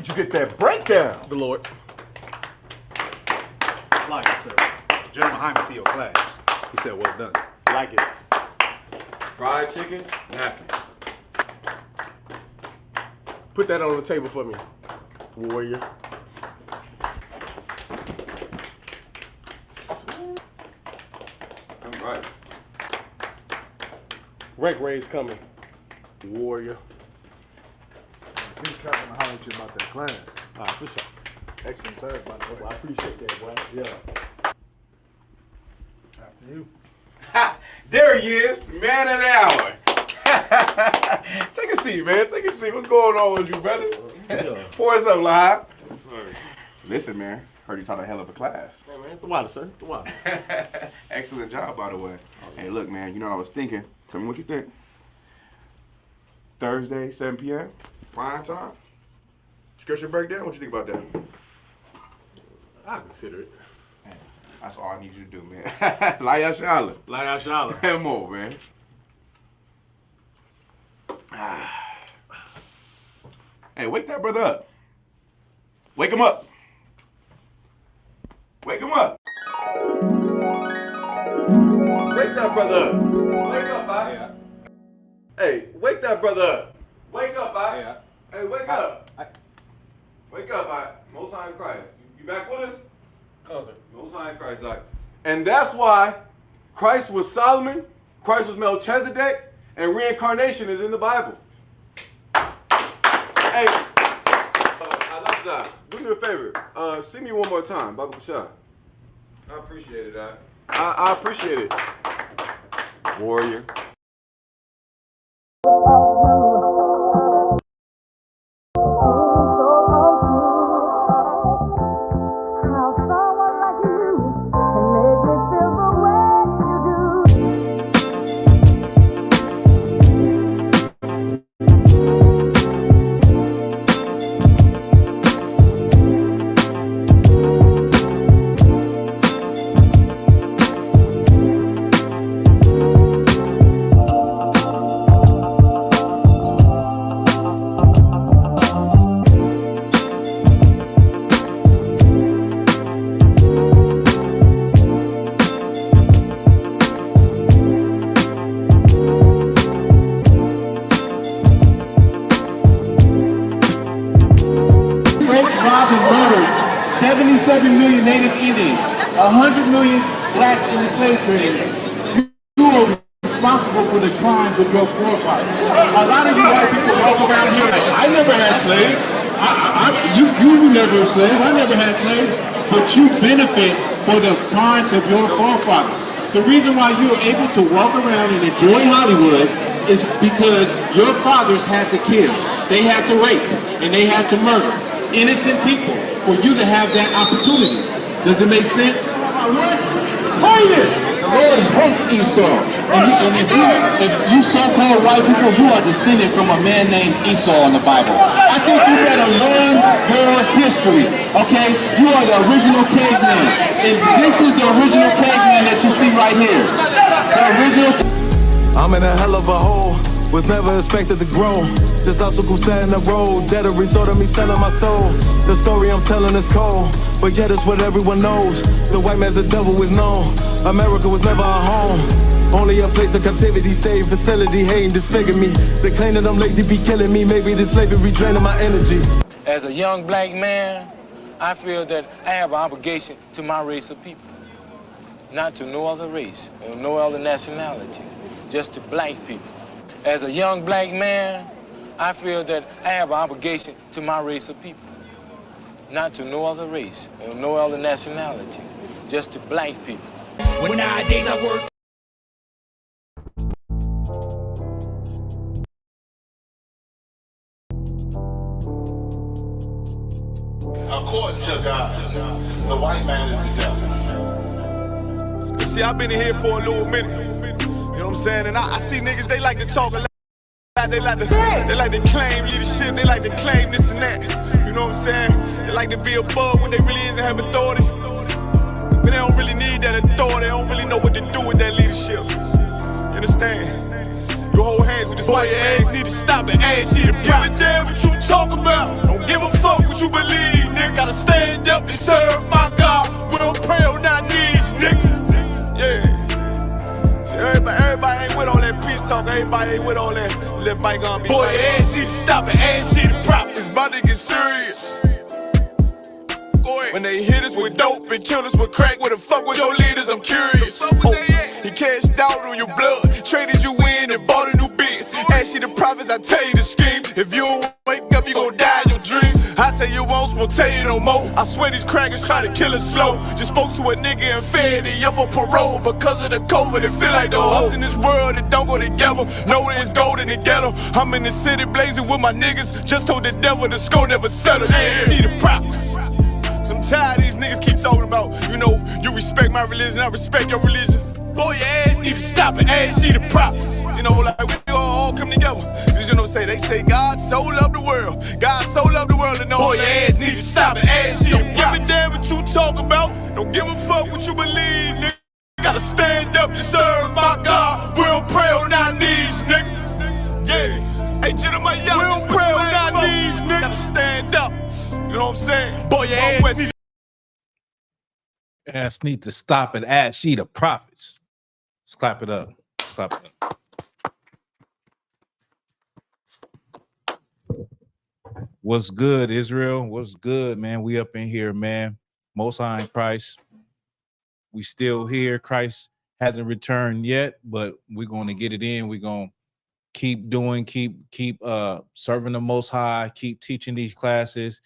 you get that breakdown? The Lord. It's like it, sir. General Hyman see your class. He said, well done. Like it. Fried chicken, napkin. Put that on the table for me, warrior. All right. Rank raise coming, warrior. He's trying to holler at you about that class. All right, for sure. Excellent class, by the way. Well, I appreciate that, boy. Yeah. After you. There he is, man of the hour. Take a seat, man. Take a seat. What's going on with you, brother? Yeah. Pour us up live. Listen, man. Heard you taught a hell of a class. Hey, man, the water, sir. The water. Excellent job, by the way. Hey, look, man. You know what I was thinking. Tell me what you think. Thursday, 7 p.m. Prime time. Scripture breakdown. What you think about that? I consider it. That's all I need you to do, man. YAHANNA. YAHANNA. Come on, man. Hey, wake that brother up. Wake him up. Wake him up. Wake that brother up. Wake up, I. Yeah. Hey, wake that brother up. Wake up, I. Yeah. Hey, wake up. Wake up, I. Most High in Christ. You back with us? Come on, sir. Most High in Christ, I. And that's why Christ was Solomon, Christ was Melchizedek, and reincarnation is in the Bible. Hey, I love that. Do me a favor. See me one more time, Baba Shah. I appreciate it, I appreciate it. Warrior. Native Indians, 100 million blacks in the slave trade. You are responsible for the crimes of your forefathers. A lot of you white people walk around here like, I never had slaves. You were never a slave. I never had slaves. But you benefit for the crimes of your forefathers. The reason why you're able to walk around and enjoy Hollywood is because your fathers had to kill. They had to rape and they had to murder innocent people for you to have that opportunity. Does it make sense? The Lord hates Esau. And if you so-called white people, you are descended from a man named Esau in the Bible. I think you better learn your history, okay? You are the original caveman. And this is the original caveman that you see right here. The original. I'm in a hell of a hole. Was never expected to grow. Just obstacles set in the road. That a result of me selling my soul. The story I'm telling is cold, but yet it's what everyone knows. The white man's the devil is known. America was never our home. Only a place of captivity, save facility, hating, disfigure me. They claim that I'm lazy, be killing me. Maybe the slavery draining my energy. As a young black man, I feel that I have an obligation to my race of people. Not to no other race or no other nationality, just to black people. As a young black man, I feel that I have an obligation to my race of people. Not to no other race or no other nationality, just to black people. When nowadays I work. According to God, the white man is the devil. See, I've been in here for a little minute. You know what I'm saying? And I see niggas, they like to talk a lot. They like to claim leadership. They like to claim this and that. You know what I'm saying? They like to be above what they really is and have authority. But they don't really need that authority. They don't really know what to do with that leadership. You understand? You hold hands with this white ass need to stop and ask you to give a damn what you talk about. Don't give a fuck what what you believe, nigga. Gotta stand up and serve my God. We don't pray on our knees, nigga. Yeah. See, everybody ain't with all that peace talk. Everybody ain't with all that. Let bygone be. Boy, A.S.U.P.K stop it. A.S.U.P.K the prophets. About to get serious. When they hit us with dope and kill us with crack, where the fuck with your leaders? I'm curious. He cashed out on your blood, traded you in and bought a new biz. Ask the prophets, I tell you the scheme. If you don't wake up, you gon' die in your dreams. I say you won't tell you no more. I swear these crackers try to kill us slow. Just spoke to a nigga and fed he up for parole because of the COVID. It feel like the host in this world that don't go together. Know there's gold in the ghetto. I'm in the city blazing with my niggas. Just told the devil the score never settled. Yeah, see the prophets. I'm tired of these niggas keep talking about, you know, you respect my religion, I respect your religion. Boy, your ass need to stop it, A.S.U.P.K the prophets. You know, like we all come together. Cause you know, they say God so loved the world. God so loved the world and know boy, your ass need to stop it, A.S.U.P.K Don't give a damn what you talk about. Don't give a fuck what you believe, nigga. Gotta stand up and serve my God. We don't pray on our knees, nigga. Yeah. Hey, gentlemen, y'all, we don't pray on our knees, nigga. Gotta stand up. You know what I'm saying? Boy, your ass need to stop and A.S.U.P.K the prophets. Let's clap it up. Clap it up. What's good, Israel? What's good, man? We up in here, man. Most High in Christ. We still here. Christ hasn't returned yet, but we're going to get it in. We're going to keep doing, keep serving the Most High, keep teaching these classes,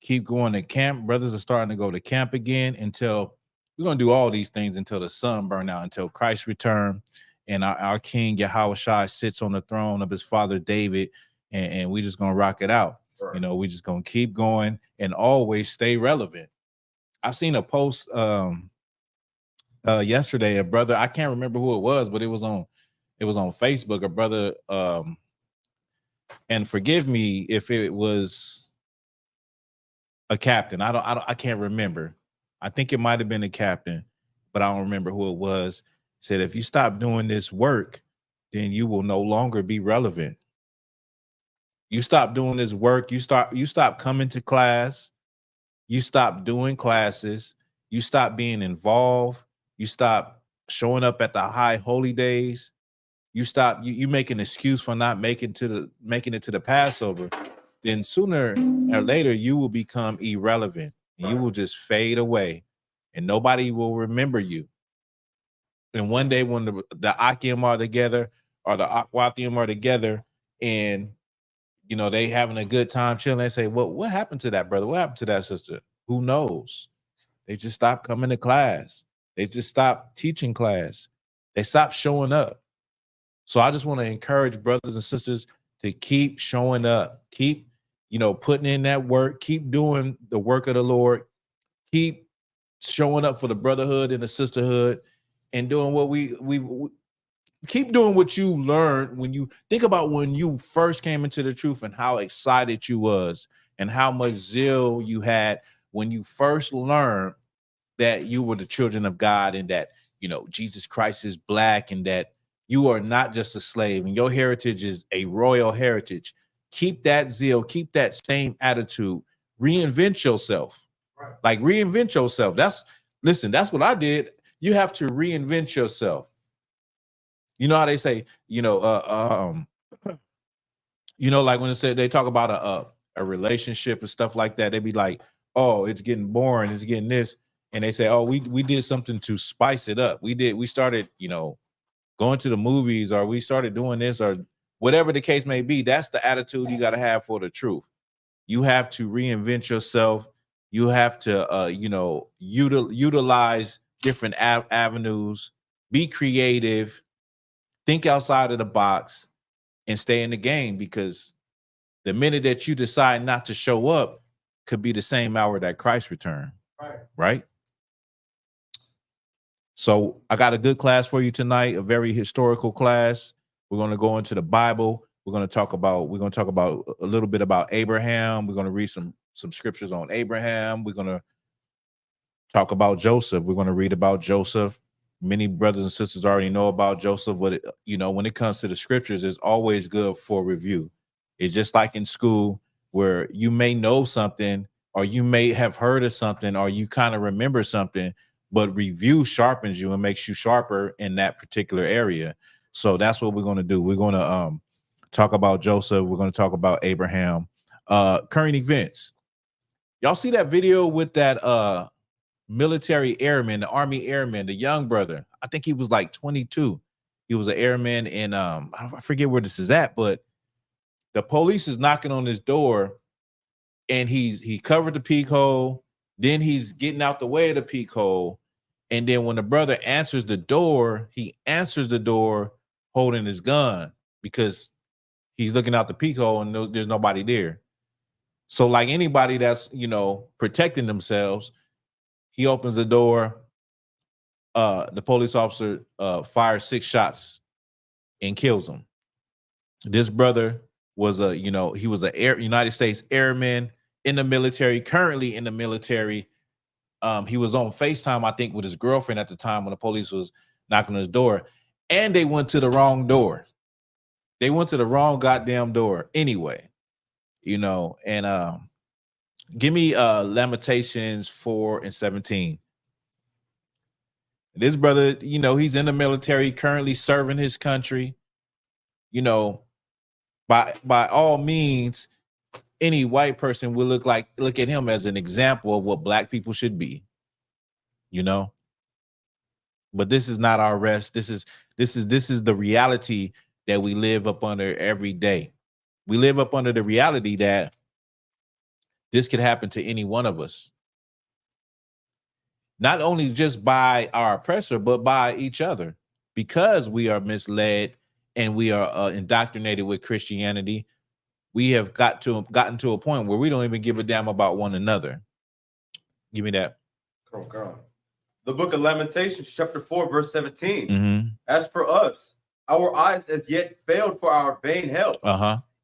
keep going to camp. Brothers are starting to go to camp again until we're going to do all these things until the sun burn out, until Christ return and our King YAHANNA sits on the throne of his father David, and we just going to rock it out. Right. You know, we just going to keep going and always stay relevant. I seen a post yesterday, a brother, I can't remember who it was, but it was on Facebook, a brother, and forgive me if it was a captain. I can't remember. I think it might have been a captain, but I don't remember who it was. Said, if you stop doing this work, then you will no longer be relevant. You stop doing this work, you stop coming to class, you stop doing classes, you stop being involved, you stop showing up at the high holy days, you make an excuse for not making it to the Passover, then sooner or later you will become irrelevant and you will just fade away and nobody will remember you. And one day when the Akim are together or the Akwathim are together and you know they having a good time chilling, they say, well, what happened to that brother? What happened to that sister? Who knows? They just stopped coming to class. They just stopped teaching class. They stopped showing up. So I just want to encourage brothers and sisters to keep showing up, keep, you know, putting in that work, keep doing the work of the Lord, keep showing up for the brotherhood and the sisterhood, and doing what we keep doing what you learned when you think about when you first came into the truth and how excited you was and how much zeal you had when you first learned that you were the children of God and that, you know, Jesus Christ is black and that you are not just a slave and your heritage is a royal heritage. Keep that zeal, keep that same attitude, reinvent yourself. Right. Like reinvent yourself. That's what I did. You have to reinvent yourself. You know how they say, you know, like when they talk about a relationship and stuff like that, they be like, oh, it's getting boring, it's getting this. And they say, oh, we did something to spice it up. We started, you know, going to the movies, or we started doing this, or whatever the case may be. That's the attitude you got to have for the truth. You have to reinvent yourself. You have to, you know, utilize different avenues, be creative, think outside of the box, and stay in the game, because the minute that you decide not to show up could be the same hour that Christ returned. Right? So I got a good class for you tonight, a very historical class. We're going to go into the Bible. We're going to talk about a little bit about Abraham. We're going to read some scriptures on Abraham. We're going to talk about Joseph. We're going to read about Joseph. Many brothers and sisters already know about Joseph, but you know, when it comes to the scriptures, it's always good for review. It's just like in school. where you may know something, or you may have heard of something, or you kind of remember something, but review sharpens you and makes you sharper in that particular area. So that's what we're going to do. We're going to talk about Joseph. We're going to talk about Abraham. Current events. Y'all see that video with that military airman, the Army airman, the young brother? I think he was like 22. He was an airman in I forget where this is at, but the police is knocking on his door, and he covered the peak hole. Then he's getting out the way of the peak hole. And then when the brother answers the door, he answers the door holding his gun because he's looking out the peak hole and there's nobody there. So like anybody that's, protecting themselves, he opens the door. The police officer fires 6 shots and kills him. This brother was he was a United States airman in the military, currently in the military. He was on FaceTime, I think, with his girlfriend at the time when the police was knocking on his door, and they went to the wrong door. They went to the wrong goddamn door anyway, and give me Lamentations 4:17. This brother, he's in the military, currently serving his country. By all means, any white person will look at him as an example of what black people should be, But this is not our rest. This is the reality that we live up under every day. We live up under the reality that this could happen to any one of us. Not only just by our oppressor, but by each other, because we are misled and we are indoctrinated with Christianity. We have gotten to a point where we don't even give a damn about one another. Give me that. Come on. The book of Lamentations, chapter 4, verse 17. Mm-hmm. As for us, our eyes as yet failed for our vain help.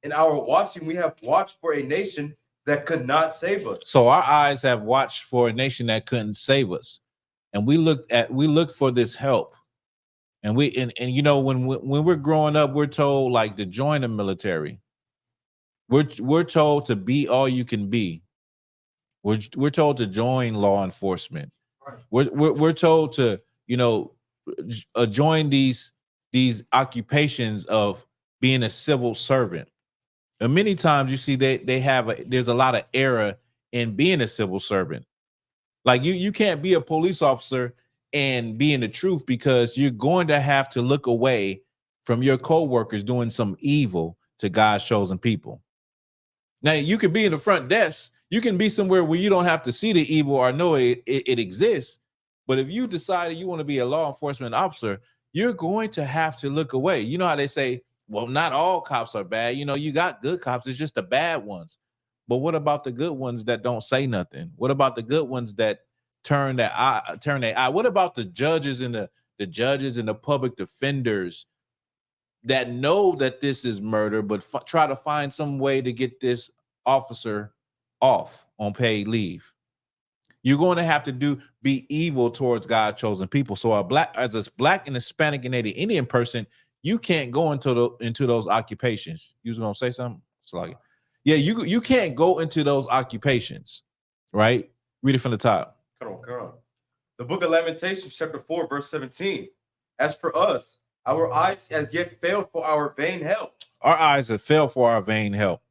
In our watching, we have watched for a nation that could not save us. So our eyes have watched for a nation that couldn't save us. And we looked for this help. And when we're growing up, we're told like to join the military. We're told to be all you can be. We're told to join law enforcement. We're told to join these occupations of being a civil servant. And many times you see there's a lot of error in being a civil servant. Like you can't be a police officer and be in the truth, because you're going to have to look away from your co-workers doing some evil to God's chosen people. Now, you can be in the front desk. You can be somewhere where you don't have to see the evil or know it exists. But if you decided you want to be a law enforcement officer, you're going to have to look away. You know how they say, well, not all cops are bad. You got good cops. It's just the bad ones. But what about the good ones that don't say nothing? What about the good ones that turn their eye? What about the judges and the public defenders that know that this is murder, but try to find some way to get this officer off on paid leave? You're going to have to be evil towards God's chosen people. So as a black and Hispanic and Native Indian person, you can't go into those occupations. You was gonna say something? Yeah, you can't go into those occupations, right? Read it from the top. Come on. The book of Lamentations, chapter 4, verse 17. As for us, our eyes as yet failed for our vain help. Our eyes have failed for our vain help.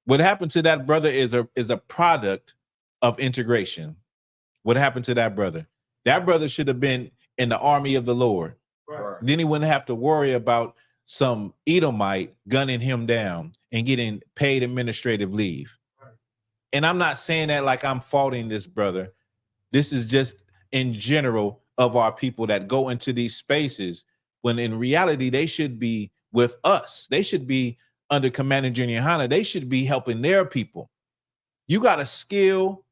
What happened to that brother is a product of integration. What happened to that brother? That brother should have been in the army of the Lord. Right. Then he wouldn't have to worry about some Edomite gunning him down and getting paid administrative leave. Right. And I'm not saying that like I'm faulting this brother. This is just in general of our people that go into these spaces when in reality they should be with us. They should be under Commander Junior YAHANNA. They should be helping their people. You got a skill.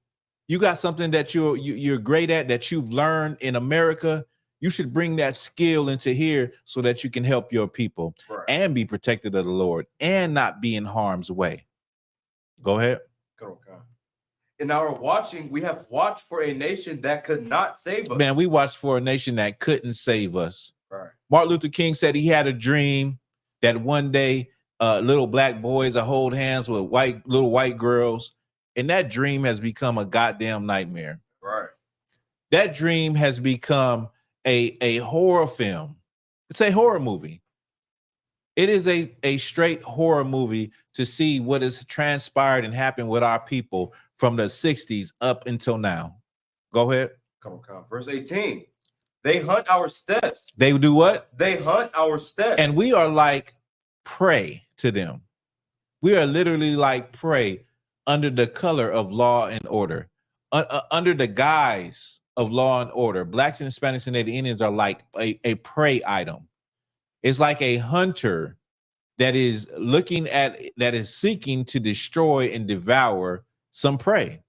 You got something that you're great at that you've learned in America. You should bring that skill into here so that you can help your people and be protected of the Lord and not be in harm's way. Go ahead. Go. In our watching, we have watched for a nation that could not save us. Man, we watched for a nation that couldn't save us. Right. Martin Luther King said he had a dream that one day little black boys that hold hands with little white girls. And that dream has become a goddamn nightmare. Right. That dream has become a horror film. It's a horror movie. It is a straight horror movie to see what has transpired and happened with our people from the 60s up until now. Go ahead. Come on. Verse 18. They hunt our steps. They do what? They hunt our steps. And we are like prey to them. We are literally like prey under the color of law and order, under the guise of law and order. Blacks and Hispanics and Native Indians are like a prey item. It's like a hunter that is seeking to destroy and devour some prey.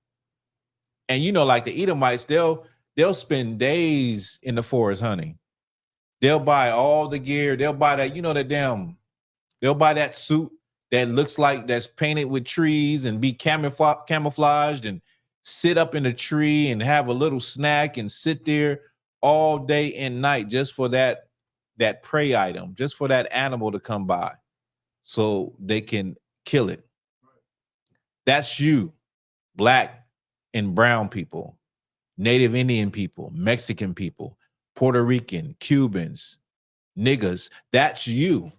And you know, like the Edomites, they'll spend days in the forest hunting. They'll buy all the gear. They'll buy that, they'll buy that suit that looks like that's painted with trees and be camouflaged and sit up in a tree and have a little snack and sit there all day and night just for that prey item, just for that animal to come by so they can kill it. That's you, black and brown people, Native Indian people, Mexican people, Puerto Rican, Cubans, niggas. That's you.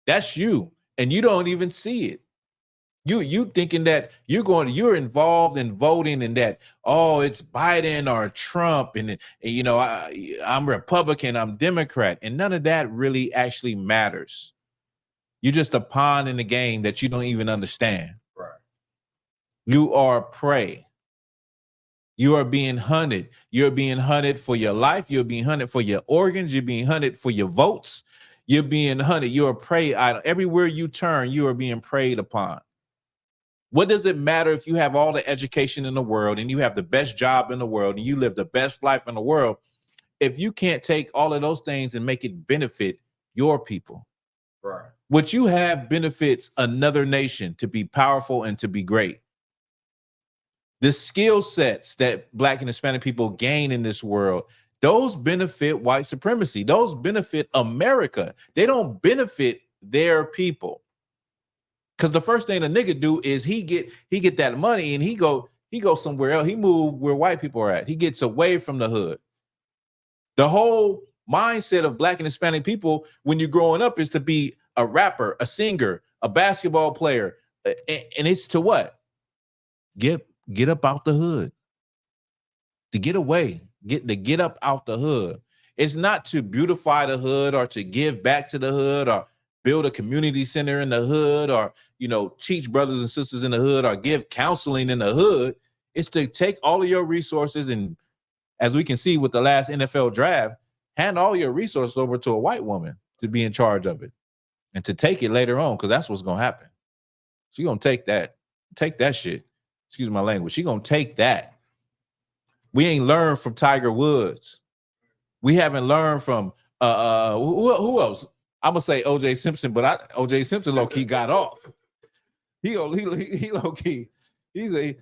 That's you. And you don't even see it. You thinking that you're involved in voting and that, oh, it's Biden or Trump and I'm Republican, I'm Democrat, and none of that really actually matters. You're just a pawn in the game that you don't even understand. Right. You are prey. You are being hunted. You're being hunted for your life. You're being hunted for your organs. You're being hunted for your votes. You're being hunted. You're a prey item. Everywhere you turn, you are being preyed upon. What does it matter if you have all the education in the world and you have the best job in the world and you live the best life in the world if you can't take all of those things and make it benefit your people? Right. What you have benefits another nation to be powerful and to be great. The skill sets that Black and Hispanic people gain in this world, those benefit white supremacy. Those benefit America. They don't benefit their people. Because the first thing a nigga do is he get that money and he go somewhere else. He move where white people are at. He gets away from the hood. The whole mindset of Black and Hispanic people when you're growing up is to be a rapper, a singer, a basketball player. And it's to what? Get up out the hood. To get away. Get up out the hood. It's not to beautify the hood or to give back to the hood or build a community center in the hood or, teach brothers and sisters in the hood or give counseling in the hood. It's to take all of your resources and, as we can see with the last NFL draft, hand all your resources over to a white woman to be in charge of it and to take it later on, because that's what's going to happen. She's going to take that shit. Excuse my language. She's going to take that. We ain't learned from Tiger Woods. We haven't learned from, who else? I'm going to say O.J. Simpson, but O.J. Simpson low-key got off. He low-key. He said,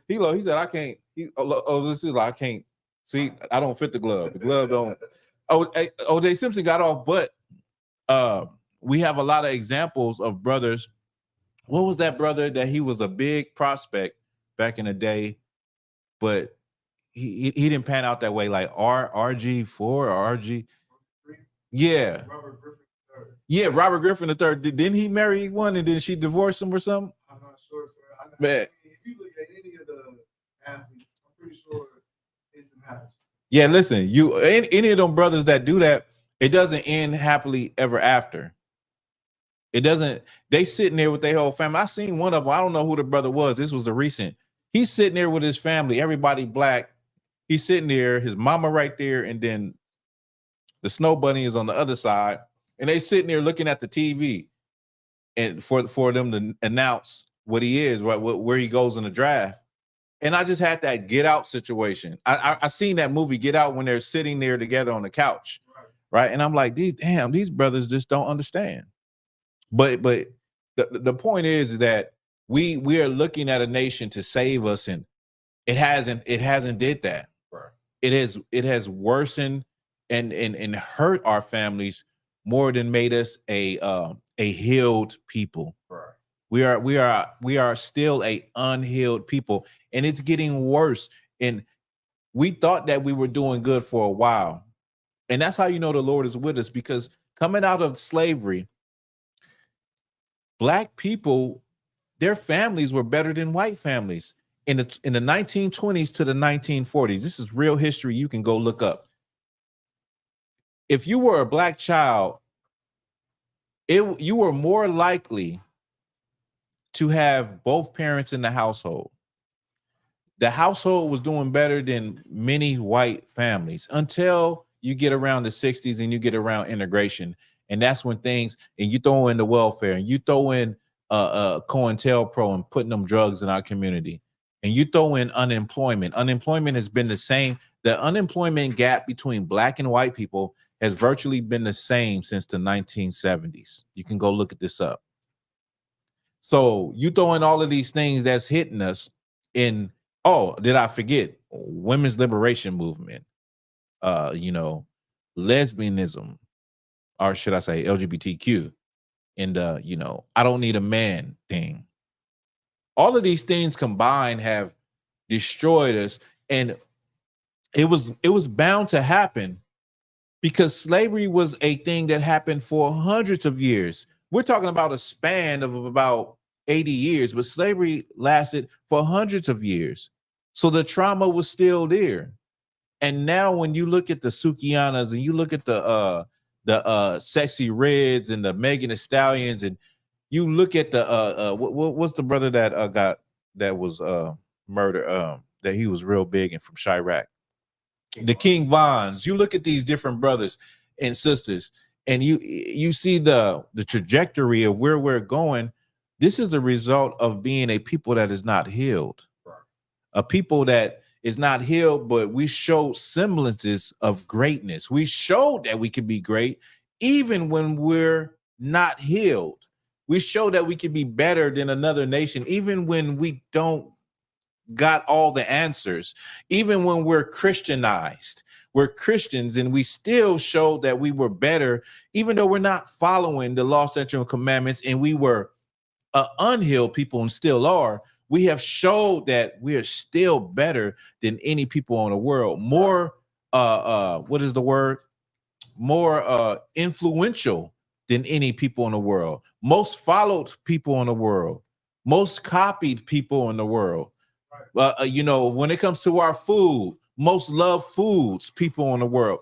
I can't. This is like, I can't. See, I don't fit the glove. The glove don't. O.J. Simpson got off, but we have a lot of examples of brothers. What was that brother that he was a big prospect back in the day, but he didn't pan out that way, like RG4 or RG? Yeah. Yeah, Robert Griffin III. Didn't he marry one and then she divorced him or something? I'm not sure, sir. Man. If you look at any of the athletes, I'm pretty sure it's happens. Yeah, listen, any of them brothers that do that, it doesn't end happily ever after. It doesn't. They sitting there with their whole family. I seen one of them. I don't know who the brother was. This was the recent. He's sitting there with his family, everybody black. He's sitting there, his mama right there, and then the snow bunny is on the other side. And they sitting there looking at the TV, and for them to announce what he is, right, where he goes in the draft. And I just had that Get Out situation. I seen that movie Get Out when they're sitting there together on the couch, right? And I'm like, these brothers just don't understand. But the point is that we are looking at a nation to save us, and it hasn't did that. Right. It has worsened and hurt our families more than made us a healed people. Right. We are still a unhealed people, and it's getting worse. And we thought that we were doing good for a while. And that's how you know the Lord is with us, because coming out of slavery, Black people, their families were better than white families in the 1920s to the 1940s. This is real history. You can go look up. If you were a Black child, you were more likely to have both parents in the household. The household was doing better than many white families until you get around the 60s and you get around integration. And that's when things, and you throw in the welfare, and you throw in COINTELPRO and putting them drugs in our community, and you throw in unemployment. Unemployment has been the same. The unemployment gap between Black and white people has virtually been the same since the 1970s. You can go look at this up. So you throw in all of these things that's hitting us in, oh, did I forget? Women's liberation movement, lesbianism, or should I say LGBTQ, and I don't need a man thing. All of these things combined have destroyed us, and it was bound to happen because slavery was a thing that happened for hundreds of years. We're talking about a span of about 80 years, but slavery lasted for hundreds of years. So the trauma was still there. And now when you look at the Sukianas and you look at the Sexy Reds and the Megan Thee Stallions, and you look at the what's the brother that was murdered, that he was real big and from Chirac, the King Vons. You look at these different brothers and sisters, and you see the trajectory of where we're going. This is a result of being a people that is not healed, a people that is not healed, but we show semblances of greatness. We showed that we could be great even when we're not healed. We show that we can be better than another nation, even when we don't got all the answers, even when we're Christianized. We're Christians, and we still showed that we were better, even though we're not following the law, statutes, and commandments, and we were unhealed people and still are. We have showed that we are still better than any people in the world. More, what is the word? More influential than any people in the world. Most followed people in the world. Most copied people in the world. When it comes to our food, most loved foods people in the world.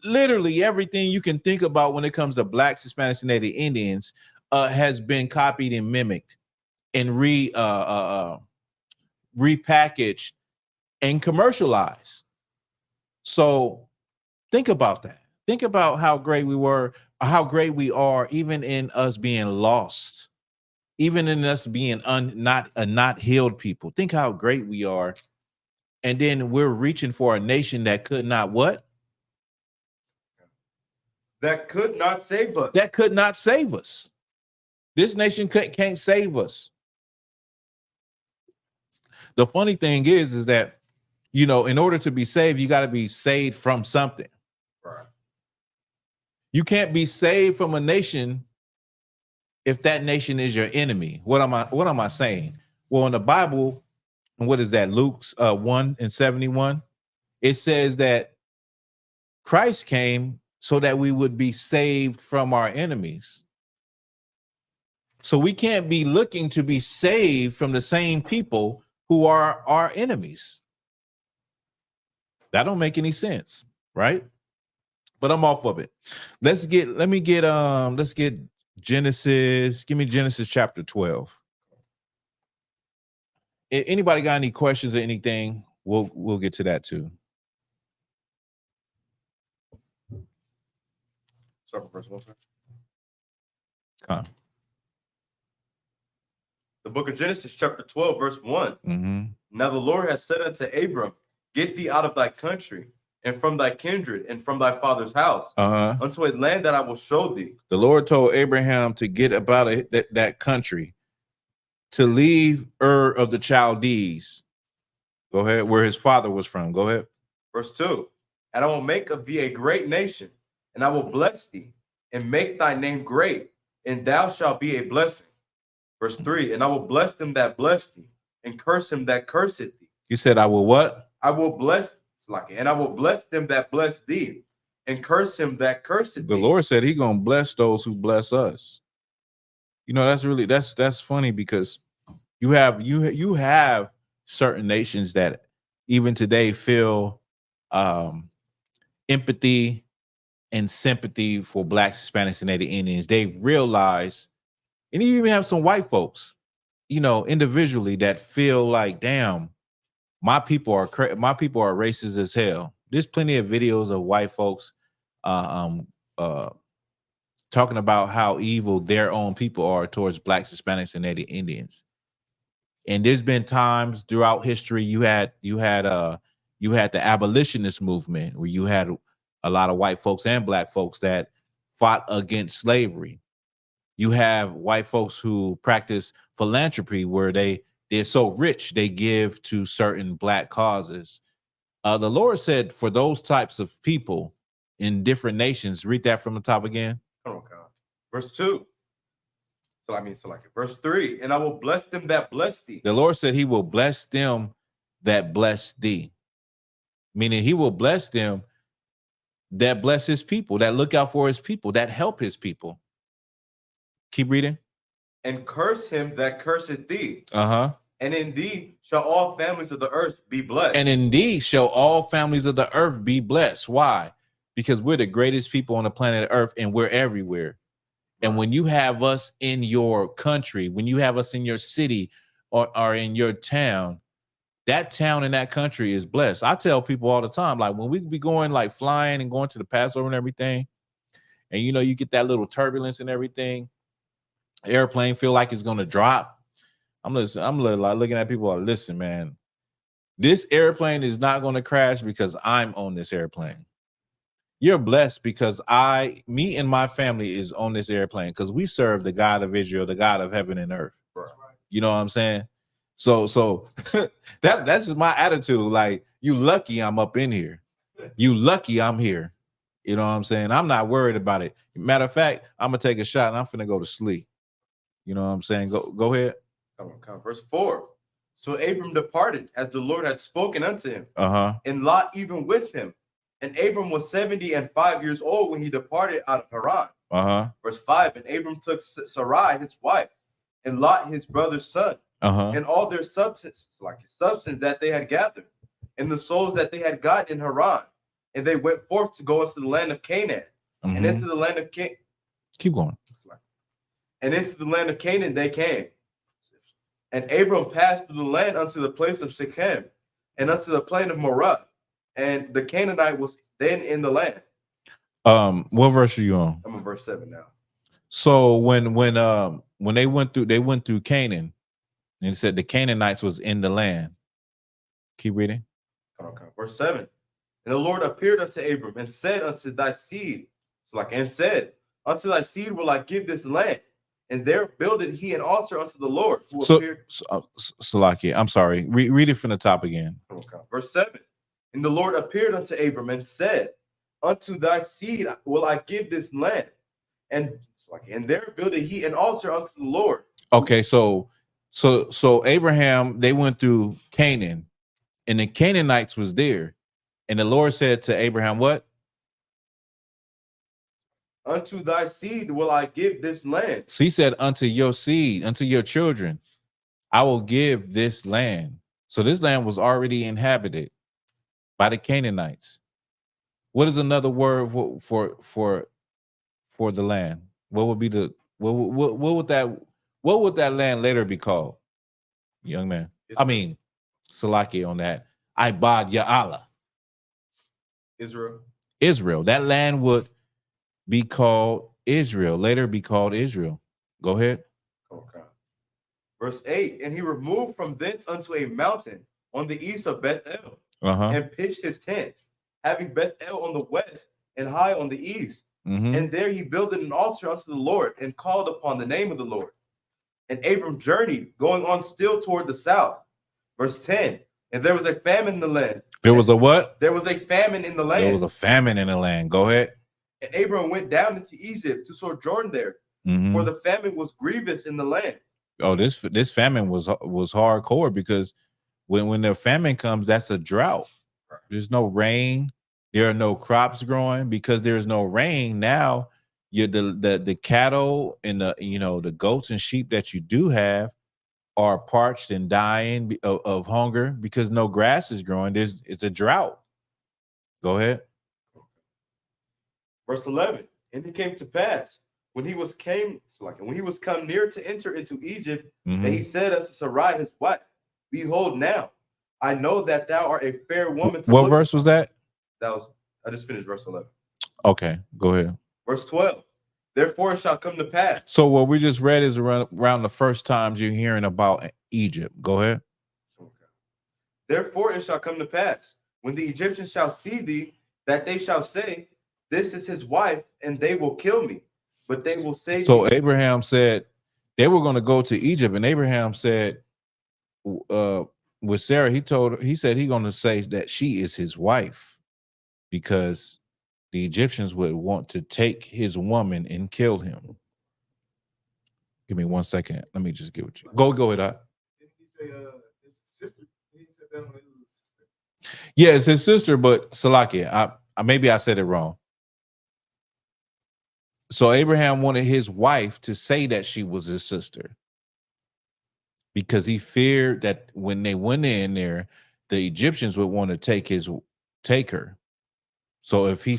Literally everything you can think about when it comes to Blacks, Hispanics, and Native Indians has been copied and mimicked and repackaged and commercialized. So think about that. Think about how great we were, how great we are, even in us being lost, even in us being not healed people. Think how great we are. And then we're reaching for a nation that could not what? That could not save us. That could not save us. This nation can't save us. The funny thing is that, in order to be saved, you got to be saved from something. Right. You can't be saved from a nation if that nation is your enemy. What am I saying? Well, in the Bible, and what is that? Luke's 1:71. It says that Christ came so that we would be saved from our enemies. So we can't be looking to be saved from the same people who are our enemies. That don't make any sense, right? But I'm off of it. Let's get Genesis. Give me Genesis chapter 12. Anybody got any questions or anything? We'll get to that too. Start from verse 1, sir. Come. The book of Genesis, chapter 12, verse 1. Mm-hmm. Now the Lord has said unto Abram, get thee out of thy country, and from thy kindred, and from thy father's house, unto a land that I will show thee. The Lord told Abraham to get about that country, to leave Ur of the Chaldees. Go ahead, where his father was from. Go ahead. Verse 2. And I will make of thee a great nation, and I will bless thee, and make thy name great, and thou shalt be a blessing. Verse 3, and I will bless them that bless thee, and curse him that curseth thee. You said I will what? I will bless, and I will bless them that bless thee, and curse him that curseth The thee. Lord said he gonna bless those who bless us. You know, that's funny because you have certain nations that even today feel empathy and sympathy for Blacks, Hispanics, and Native Indians. They realize, and you even have some white folks, you know, individually that feel like, damn, my people are racist as hell. There's plenty of videos of white folks talking about how evil their own people are towards Blacks, Hispanics, and Native Indians. And there's been times throughout history you had the abolitionist movement where you had a lot of white folks and Black folks that fought against slavery. You have white folks who practice philanthropy where they're so rich they give to certain Black causes. The Lord said for those types of people in different nations, read that from the top again. Oh, God. Verse 2. Verse 3, and I will bless them that bless thee. The Lord said he will bless them that bless thee. Meaning he will bless them that bless his people, that look out for his people, that help his people. Keep reading. And curse him that curseth thee. Uh-huh. And in thee shall all families of the earth be blessed. And indeed shall all families of the earth be blessed. Why? Because we're the greatest people on the planet Earth and we're everywhere. And when you have us in your country, when you have us in your city or in your town, that town and that country is blessed. I tell people all the time, like when we be going like flying and going to the Passover and everything, and you know, you get that little turbulence and everything, airplane feel like it's going to drop. I'm like looking at people like, listen, man, this airplane is not going to crash because I'm on this airplane. You're blessed because me and my family is on this airplane because we serve the God of Israel, the God of heaven and earth. Right. You know what I'm saying? So that's just my attitude. Like, you lucky I'm up in here. You lucky I'm here. You know what I'm saying? I'm not worried about it. Matter of fact, I'm gonna take a shot and I'm finna go to sleep. You know what I'm saying? Go ahead. Come on. Verse 4. So Abram departed as the Lord had spoken unto him, and Lot even with him. And Abram was 75 years old when he departed out of Haran. Verse 5. And Abram took Sarai his wife, and Lot his brother's son, and all their substance, that they had gathered, and the souls that they had gotten in Haran. And they went forth to go into the land of Canaan, and into the land of Canaan. Keep going. And into the land of Canaan they came. And Abram passed through the land unto the place of Shechem, and unto the plain of Moreh. And the Canaanite was then in the land. What verse are you on? I'm on verse 7 now. So when they went through Canaan, and it said the Canaanites was in the land. Keep reading. Okay. Verse 7. And the Lord appeared unto Abram and said unto thy seed, unto thy seed will I give this land. And there builded he an altar unto the Lord who appeared. Salakia, I'm sorry. Read it from the top again. Okay. Verse 7. And the Lord appeared unto Abram and said, unto thy seed will I give this land. And there builded he an altar unto the Lord. Okay, so Abraham, they went through Canaan, and the Canaanites was there. And the Lord said to Abraham, what? Unto thy seed will I give this land. So he said, unto your seed, unto your children, I will give this land. So this land was already inhabited by the Canaanites. What is another word for the land? What would be the what would that land later be called? Young man. I mean, Salaki on that. Ibad Ya Allah. Israel. That land would be called Israel. Later be called Israel. Go ahead. Okay. Verse 8. And he removed from thence unto a mountain on the east of Bethel, and pitched his tent, having Bethel on the west and high on the east. And there he builded an altar unto the Lord and called upon the name of the Lord. And Abram journeyed, going on still toward the south. Verse 10. And there was a famine in the land. There was a what? There was a famine in the land. There was a famine in the land. Go ahead. And Abram went down into Egypt to sojourn there, for the famine was grievous in the land. Oh, this famine was hardcore, because when the famine comes, that's a drought. There's no rain. There are no crops growing. Because there's no rain, now the cattle and the goats and sheep that you do have are parched and dying of hunger because no grass is growing. It's a drought. Go ahead. Verse 11. And it came to pass when he was come near to enter into Egypt, that he said unto Sarai his wife, Behold, now I know that thou art a fair woman. What verse was that? I just finished verse 11. Okay, go ahead. Verse 12. Therefore it shall come to pass. So what we just read is around the first times you're hearing about Egypt. Go ahead. Okay. Therefore it shall come to pass, when the Egyptians shall see thee, that they shall say, This is his wife, and they will kill me. But they will say. So Abraham said they were going to go to Egypt, and Abraham said, with Sarah, he said he's going to say that she is his wife, because the Egyptians would want to take his woman and kill him. Give me 1 second. Let me just get with you. Go ahead. Did he say his sister? He said that when it was his sister. Yeah, it's his sister, but Salakia, maybe I said it wrong. So Abraham wanted his wife to say that she was his sister, because he feared that when they went in there, the Egyptians would want to take her. So if he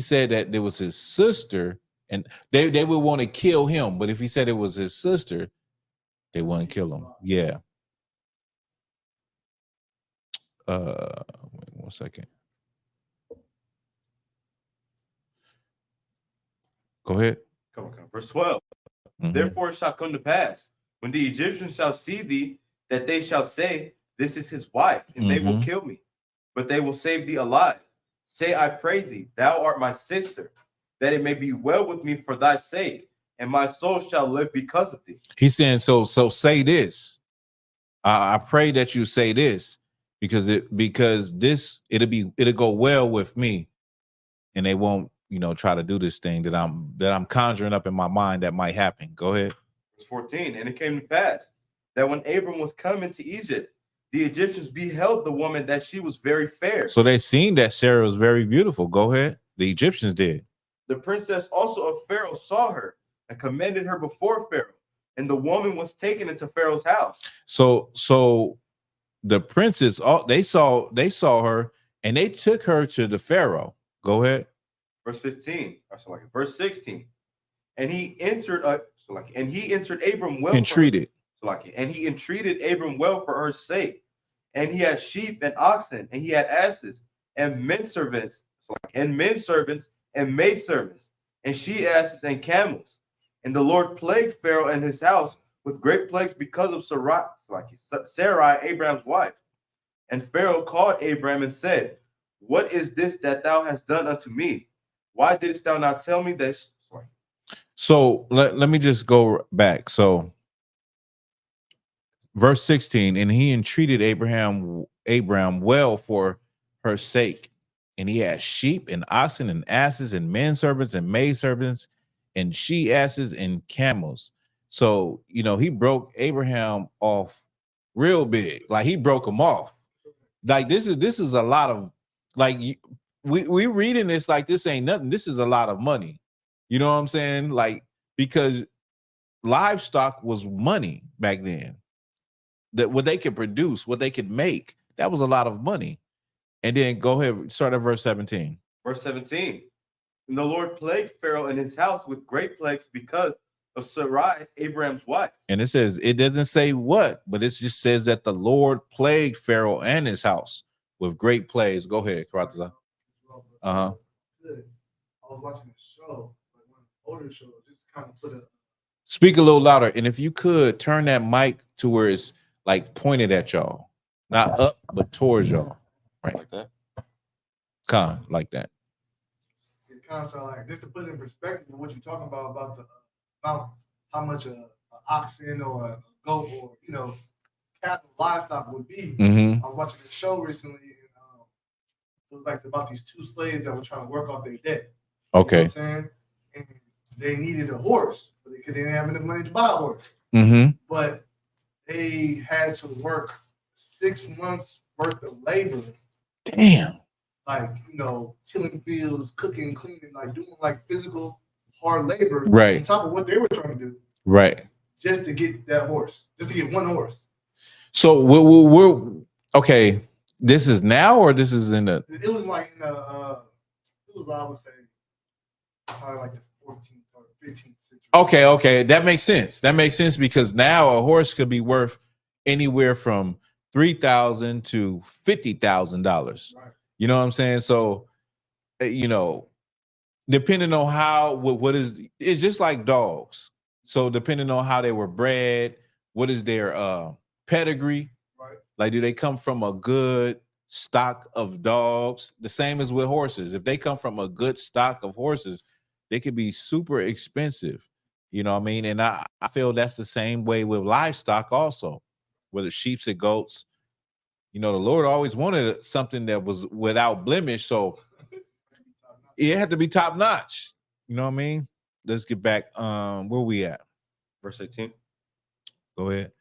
said that there was his sister, and they would want to kill him, but if he said it was his sister, they wouldn't kill him. Yeah. Wait 1 second. Go ahead. Come on. Verse 12. Therefore it shall come to pass, when the Egyptians shall see thee, that they shall say, This is his wife, and they will kill me. But they will save thee alive. Say, I pray thee, thou art my sister, that it may be well with me for thy sake, and my soul shall live because of thee. He's saying, so say this. I pray that you say this, because it'll go well with me, and they won't try to do this thing that I'm conjuring up in my mind that might happen. Go ahead. Verse 14. And it came to pass that when Abram was come into Egypt, the Egyptians beheld the woman, that she was very fair. So they seen that Sarah was very beautiful. Go ahead. The Egyptians did. The princess also of Pharaoh saw her and commended her before Pharaoh, and the woman was taken into Pharaoh's house. So the princes, they saw her, and they took her to the Pharaoh. Go ahead. Verse 15. Verse 16. And he entered Abram well. Entreated. And he entreated Abram well for her sake. And he had sheep and oxen, and he had asses, and men servants, and maidservants, and she asses and camels. And the Lord plagued Pharaoh and his house with great plagues because of Sarai, Abraham's wife. And Pharaoh called Abram and said, What is this that thou hast done unto me? Why didst thou not tell me this? So let me just go back. So verse 16, and he entreated Abraham well for her sake. And he had sheep and oxen and asses and men servants and maid servants and she asses and camels. So, he broke Abraham off real big. Like, he broke him off. Like, this is a lot of, like, we reading this like this ain't nothing. This is a lot of money. You know what I'm saying? Like, because livestock was money back then. That what they could produce, what they could make, that was a lot of money. And then go ahead, start at verse 17. Verse 17. And the Lord plagued Pharaoh and his house with great plagues because of Sarai, Abraham's wife. And it says, it doesn't say what, but it just says that the Lord plagued Pharaoh and his house with great plagues. Go ahead, Karataza. I was watching a show, like one older show, just kind of put a. Speak a little louder, and if you could turn that mic to where it's like pointed at y'all, not up, but towards y'all, right? Like that. Like that. It kind of sound like, just to put it in perspective of what you're talking about how much an oxen or a goat or cattle, livestock would be. I was watching a show recently, and it was like about these two slaves that were trying to work off their debt. Okay. You know what I'm saying? And they needed a horse, but they didn't have enough money to buy a horse. but they had to work 6 months worth of labor. Damn. Like, tilling fields, cooking, cleaning, like doing like physical hard labor. Right. On top of what they were trying to do. Right. Just to get that horse. Just to get one horse. So we're okay. This is now, or this is in the? It was like in the. It was, I would say, probably like the 14th or 15th century. Okay, that makes sense. That makes sense because now a horse could be worth anywhere from $3,000 to $50,000. Right. You know what I'm saying? So, depending on how what is, it's just like dogs. So depending on how they were bred, what is their pedigree? Right. Like, do they come from a good stock of dogs? The same as with horses. If they come from a good stock of horses, they could be super expensive. You know what I mean? And I feel that's the same way with livestock also, whether sheep or goats. The Lord always wanted something that was without blemish. So it had to be top notch. You know what I mean? Let's get back. Where we at? Verse 18. Go ahead.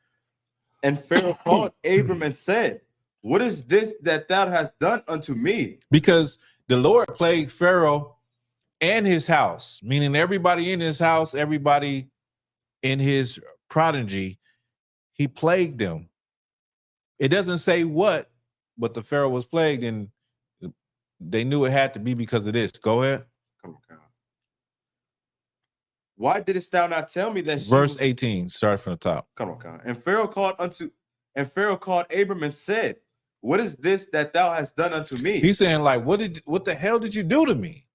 And Pharaoh called Abram and said, "What is this that thou hast done unto me?" Because the Lord plagued Pharaoh and his house, meaning everybody in his house, everybody in his progeny, he plagued them. It doesn't say what, but the Pharaoh was plagued, and they knew it had to be because of this. Go ahead. Come on, God. Why didst thou not tell me that she Verse was... 18, start from the top. Come on, God. And Pharaoh called Abram and said, "What is this that thou hast done unto me?" He's saying, like, what the hell did you do to me?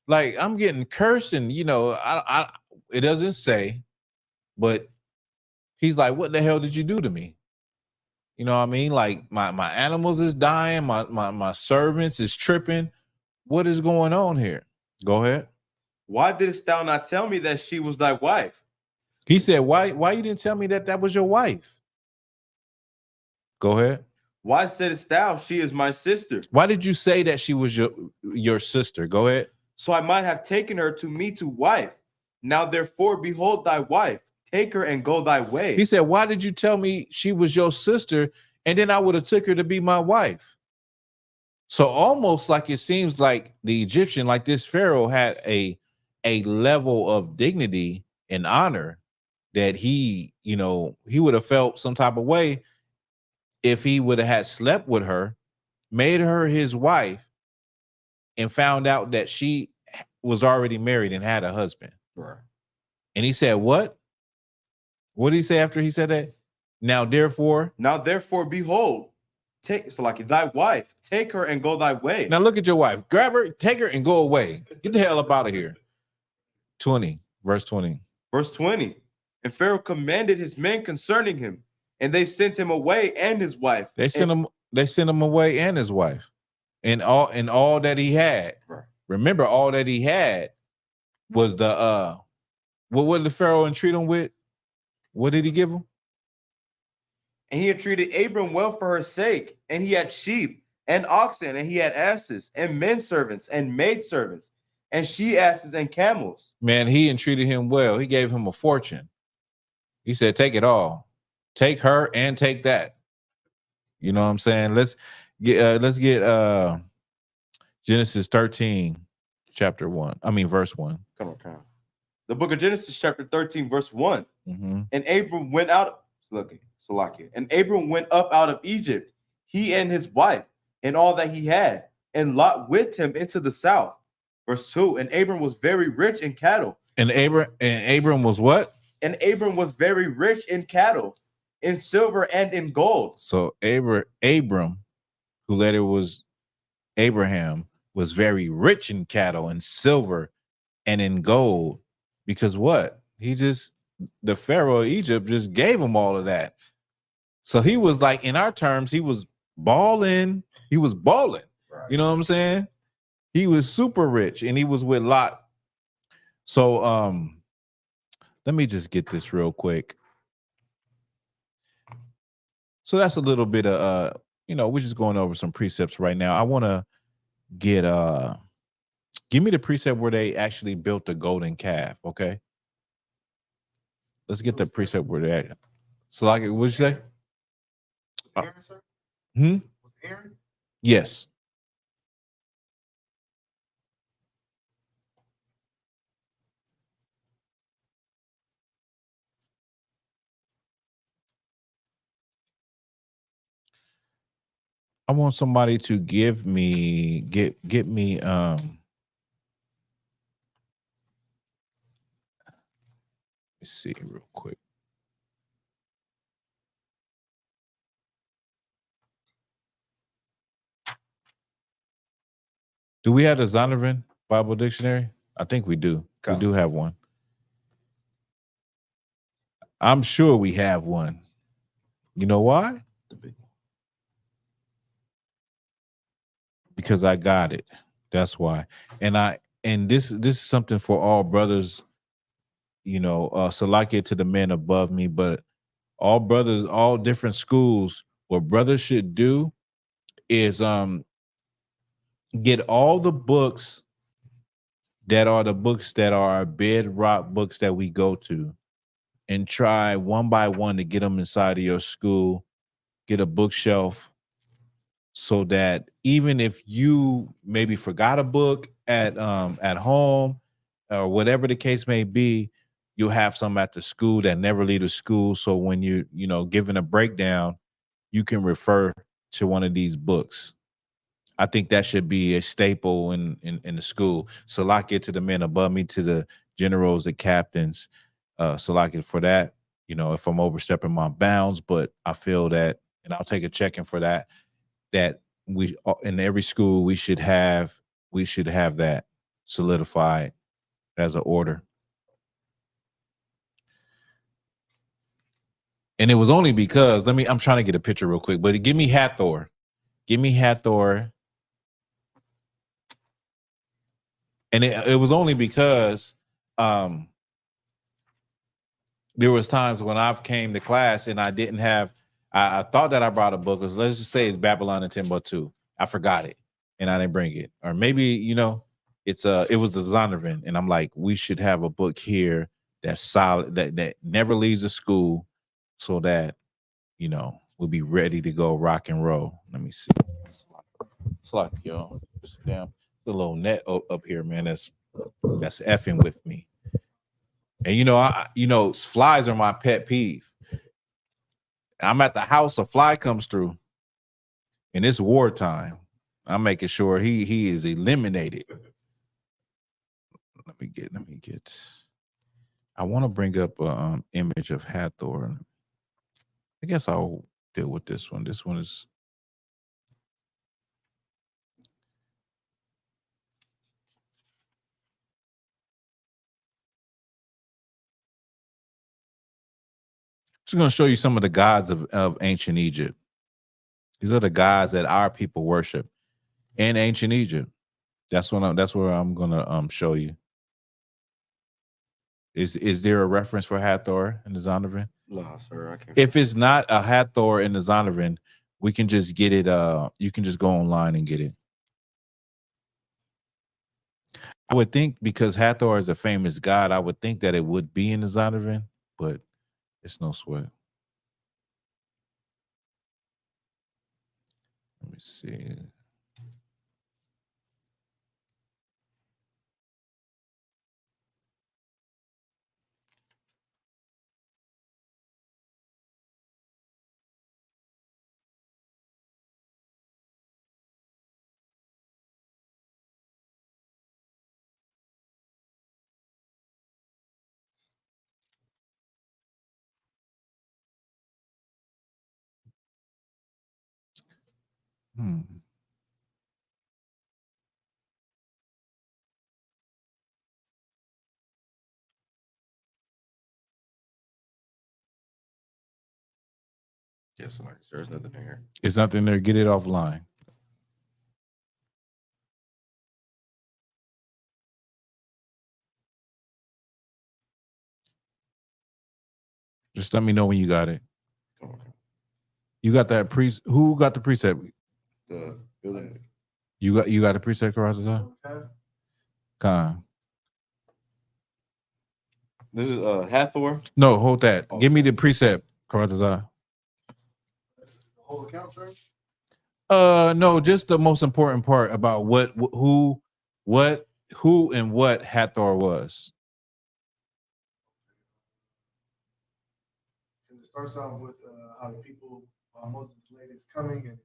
Like, I'm getting cursed, and it doesn't say, but he's like, what the hell did you do to me? You know what I mean? Like, my animals is dying, my servants is tripping. What is going on here? Go ahead. Why didst thou not tell me that she was thy wife? He said, why you didn't tell me that was your wife? Go ahead. Why saidst thou, she is my sister? Why did you say that she was your sister? Go ahead. So I might have taken her to me to wife. Now therefore, behold thy wife. Take her and go thy way. He said, why did you tell me she was your sister? And then I would have took her to be my wife. So almost like it seems like the Egyptian, like this Pharaoh, had a level of dignity and honor that he would have felt some type of way if he would have had slept with her, made her his wife, and found out that she was already married and had a husband. Right. And he said, what? What did he say after he said that? Now therefore, behold, thy wife, take her and go thy way. Now look at your wife. Grab her, take her, and go away. Get the hell up out of here. 20, verse 20. Verse 20. And Pharaoh commanded his men concerning him, and they sent him away and his wife. They sent him away and his wife, and all that he had. Right. Remember, all that he had was the what did the Pharaoh entreat him with? What did he give him? And he entreated Abram well for her sake, and he had sheep and oxen, and he had asses and men servants and maid servants and she asses and camels. Man, he entreated him well. He gave him a fortune. He said, take it all. Take her and take that. You know what I'm saying? Let's get Genesis 13, verse 1. Come on. The book of Genesis, chapter 13, verse 1. Mm-hmm. And Abram went out. And Abram went up out of Egypt, he and his wife, and all that he had, and Lot with him into the south. Verse 2. And Abram was very rich in cattle. And Abram was what? And Abram was very rich in cattle, in silver and in gold. So Abram, who later was Abraham, was very rich in cattle and silver and in gold. Because what? The Pharaoh of Egypt just gave him all of that. So he was like, in our terms, he was balling. He was balling. Right. You know what I'm saying? He was super rich, and he was with Lot. So let me just get this real quick. So that's a little bit of we're just going over some precepts right now. I want to get give me the precept where they actually built the golden calf, okay? Let's get the precept where they're at. So, like, what'd you say? Aaron, sir? Hmm? Aaron? Yes. I want somebody to get me let's see real quick. Do we have the Zondervan Bible Dictionary? I think we do. We do have one. I'm sure we have one. You know why? Because I got it. That's why. And this is something for all brothers, you know, Salakia to the men above me, but all brothers, all different schools, what brothers should do is get all the books that are our bedrock books that we go to, and try one by one to get them inside of your school, get a bookshelf, so that even if you maybe forgot a book at home or whatever the case may be, you'll have some at the school that never leave the school. So when you given a breakdown, you can refer to one of these books. I think that should be a staple in the school. Salakia to the men above me, to the generals, the captains. Salakia for that. You know, if I'm overstepping my bounds, but I feel that, and I'll take a check-in for that. That we in every school we should have that solidified as an order. And it was only because I'm trying to get a picture real quick, but give me Hathor. Give me Hathor. And it was only because there was times when I've came to class and I didn't have, I thought that I brought a book. Let's just say it's Babylon and Timbuktu. I forgot it and I didn't bring it. Or maybe, it was the Zondervan, and I'm like, we should have a book here that's solid, that never leaves the school, so that, we'll be ready to go rock and roll. Let me see. It's like, this damn the little net up here, man. That's effing with me. And flies are my pet peeve. I'm at the house, a fly comes through, and it's wartime. I'm making sure he is eliminated. Let me get. I want to bring up an image of Hathor. I guess I'll deal with this one. This one is. Just going to show you some of the gods of ancient Egypt. These are the gods that our people worship in ancient Egypt. That's where I'm gonna show you. Is there a reference for Hathor in the Zondervan? No, sir, I can't. If it's not a Hathor in the Zondervan, we can just get it. You can just go online and get it. I would think, because Hathor is a famous god, I would think that it would be in the Zondervan, but it's no sweat. Let me see. Yes, there's nothing here. It's nothing there. Get it offline. Just let me know when you got it. Okay. You got that who got the precept? The building. You got the precept, Karazazah? Okay. Khan. This is Hathor. No, hold that. Give me the precept, Karatazar. That's the whole account, sir. No, just the most important part about who, and what Hathor was. And it starts off with how the people, Moses delayed his coming, and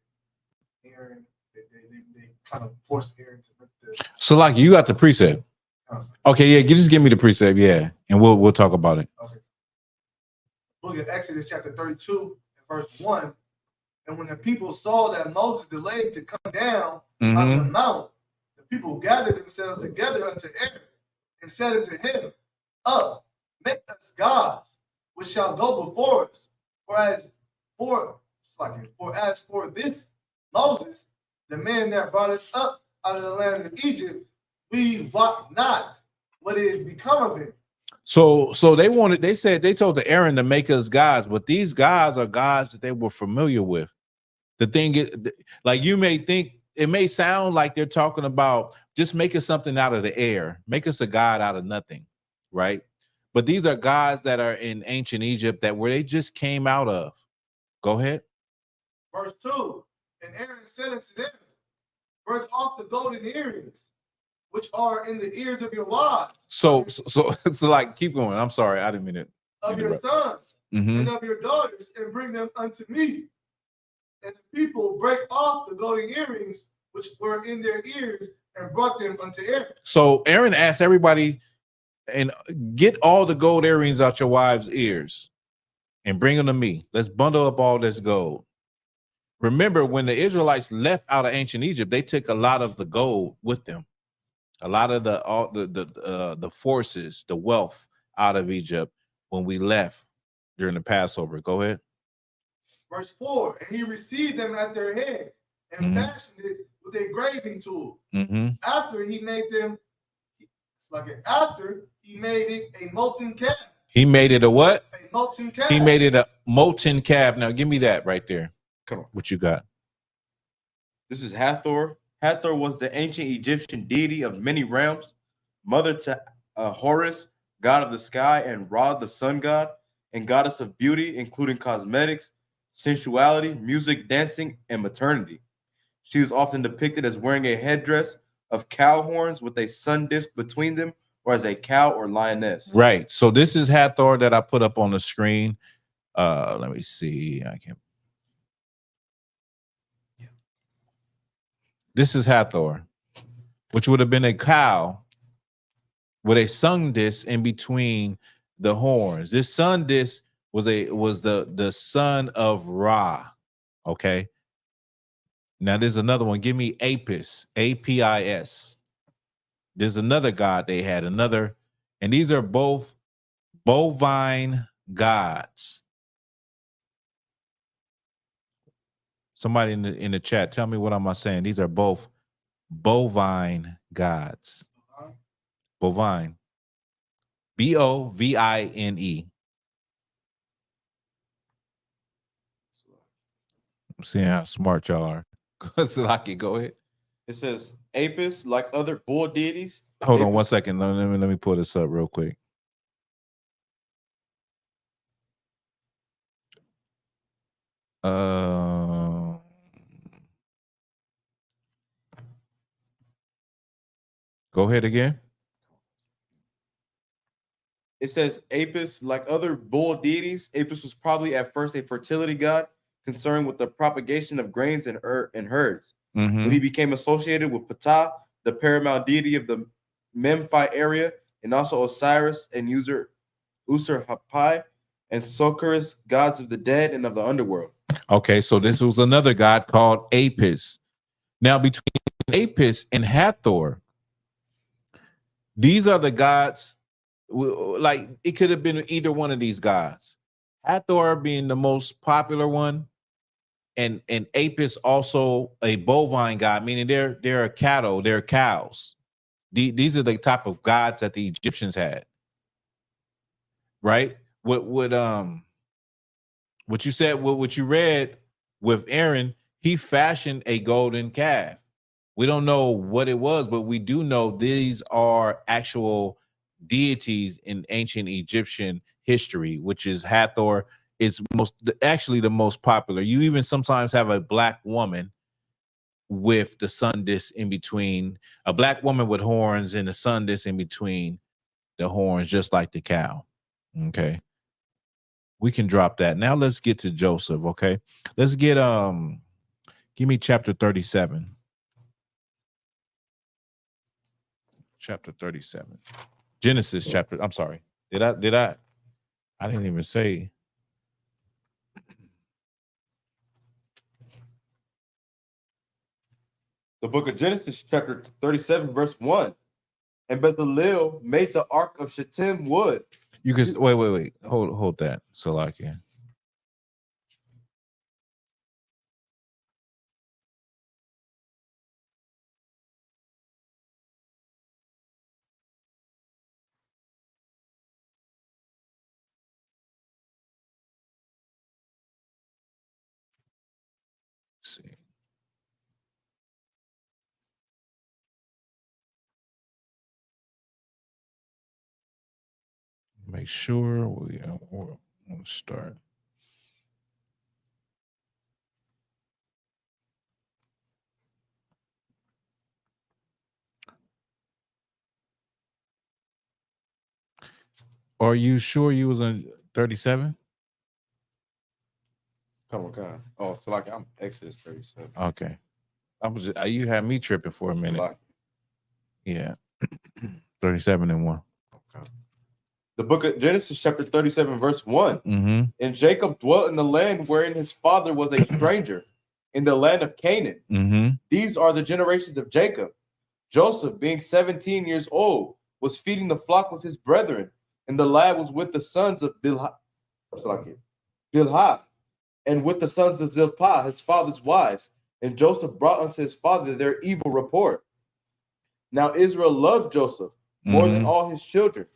Aaron, they kind of forced Aaron to make the. So, like, you got the precept. Okay, yeah, just give me the precept, yeah, and we'll talk about it. Okay. Look at Exodus chapter 32 and verse 1. And when the people saw that Moses delayed to come down on the mount, the people gathered themselves together unto Aaron and said unto him, Up, make us gods, which shall go before us. For as for this Moses, the man that brought us up out of the land of Egypt, we wot not what is become of him. So they told the Aaron to make us gods, but these gods are gods that they were familiar with. The thing is, like, you may think it may sound like they're talking about just making something out of the air, make us a god out of nothing, right? But these are gods that are in ancient Egypt that where they just came out of. Go ahead. Verse 2, and Aaron said unto them, break off the golden earrings, which are in the ears of your wives. So like, keep going. I'm sorry, I didn't mean it. Of your sons and of your daughters, and bring them unto me. And the people break off the golden earrings which were in their ears and brought them unto Aaron. So Aaron asked everybody, and get all the gold earrings out your wives' ears and bring them to me. Let's bundle up all this gold. Remember, when the Israelites left out of ancient Egypt, they took a lot of the gold with them, a lot of the forces, the wealth out of Egypt when we left during the Passover. Go ahead. Verse 4, and he received them at their head and fashioned it with a graving tool. After he made them, after he made it a molten calf. He made it a what? A molten calf. He made it a molten calf. Now give me that right there. Come on, what you got? This is Hathor. Hathor was the ancient Egyptian deity of many realms, mother to Horus, god of the sky, and Ra, the sun god, and goddess of beauty, including cosmetics, sensuality, music, dancing, and maternity. She is often depicted as wearing a headdress of cow horns with a sun disk between them, or as a cow or lioness. Right. So this is Hathor that I put up on the screen. Let me see. I can't. This is Hathor, which would have been a cow with a sun disk in between the horns. This sun disk was the son of Ra. Okay. Now there's another one. Give me Apis, A-P-I-S. There's another god they had, and these are both bovine gods. Somebody in the chat, tell me what am I saying? These are both bovine gods. Bovine. B-O-V-I-N-E. I'm seeing how smart y'all are. Salaki, go ahead. It says Apis, like other bull deities. Hold on 1 second. Let me pull this up real quick. Go ahead again. It says Apis, like other bull deities, Apis was probably at first a fertility god concerned with the propagation of grains and herds. When he became associated with Ptah, the paramount deity of the Memphite area, and also Osiris and Usur-Hapai and Sokerus, gods of the dead and of the underworld. Okay, so this was another god called Apis. Now, between Apis and Hathor, these are the gods. Like, it could have been either one of these gods. Hathor being the most popular one, and Apis also a bovine god, meaning they're a cattle, they're cows. These are the type of gods that the Egyptians had, right? What you said, what you read with Aaron, he fashioned a golden calf. We don't know what it was, but we do know these are actual deities in ancient Egyptian history, which is Hathor is actually the most popular. You even sometimes have a black woman with the sun disk in between, a black woman with horns and the sun disk in between the horns, just like the cow. Okay. We can drop that. Now let's get to Joseph, okay? Let's get give me chapter 37. Chapter 37. Genesis chapter. I'm sorry. Did I didn't even say. The book of Genesis, chapter 37, verse 1. And Bezalel made the ark of shittim wood. You can wait. Hold that. So I can. See. Make sure we want to start. Are you sure you was on 37? Come on, God. Oh, so like I'm Exodus 37. Okay. You had me tripping for a minute. Like, yeah. 37 and 1. Okay. The book of Genesis, chapter 37, verse 1. Mm-hmm. And Jacob dwelt in the land wherein his father was a stranger, in the land of Canaan. Mm-hmm. These are the generations of Jacob. Joseph, being 17 years old, was feeding the flock with his brethren, and the lad was with the sons of Bilhah, and with the sons of Zilpah, his father's wives. And Joseph brought unto his father their evil report. Now Israel loved Joseph more than all his children,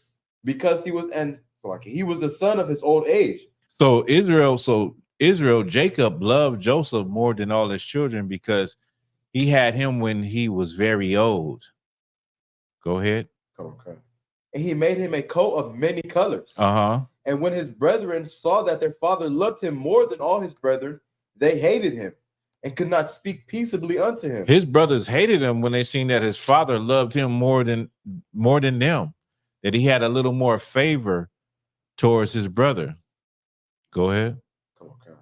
because he was the son of his old age. So Israel, Jacob loved Joseph more than all his children because he had him when he was very old. Go ahead. Okay. And he made him a coat of many colors. Uh-huh. And when his brethren saw that their father loved him more than all his brethren, they hated him and could not speak peaceably unto him. His brothers hated him when they seen that his father loved him more than them, that he had a little more favor towards his brother. Go ahead. Okay.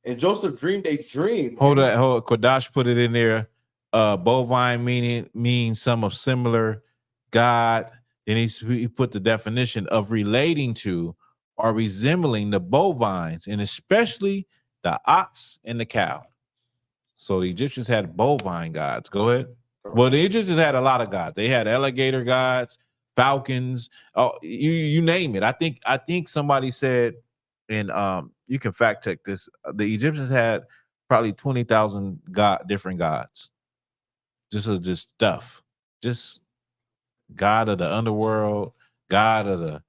And Joseph dreamed a dream. Hold on. Kodash put it in there. Bovine means some of similar God. Then he put the definition of relating to or resembling the bovines, and especially the ox and the cow. So the Egyptians had bovine gods. Go ahead. Well, the Egyptians had a lot of gods. They had alligator gods, falcons. Oh, you name it. I think somebody said, and you can fact check this. The Egyptians had probably 20,000 different gods. This is just stuff. Just God of the underworld, God of the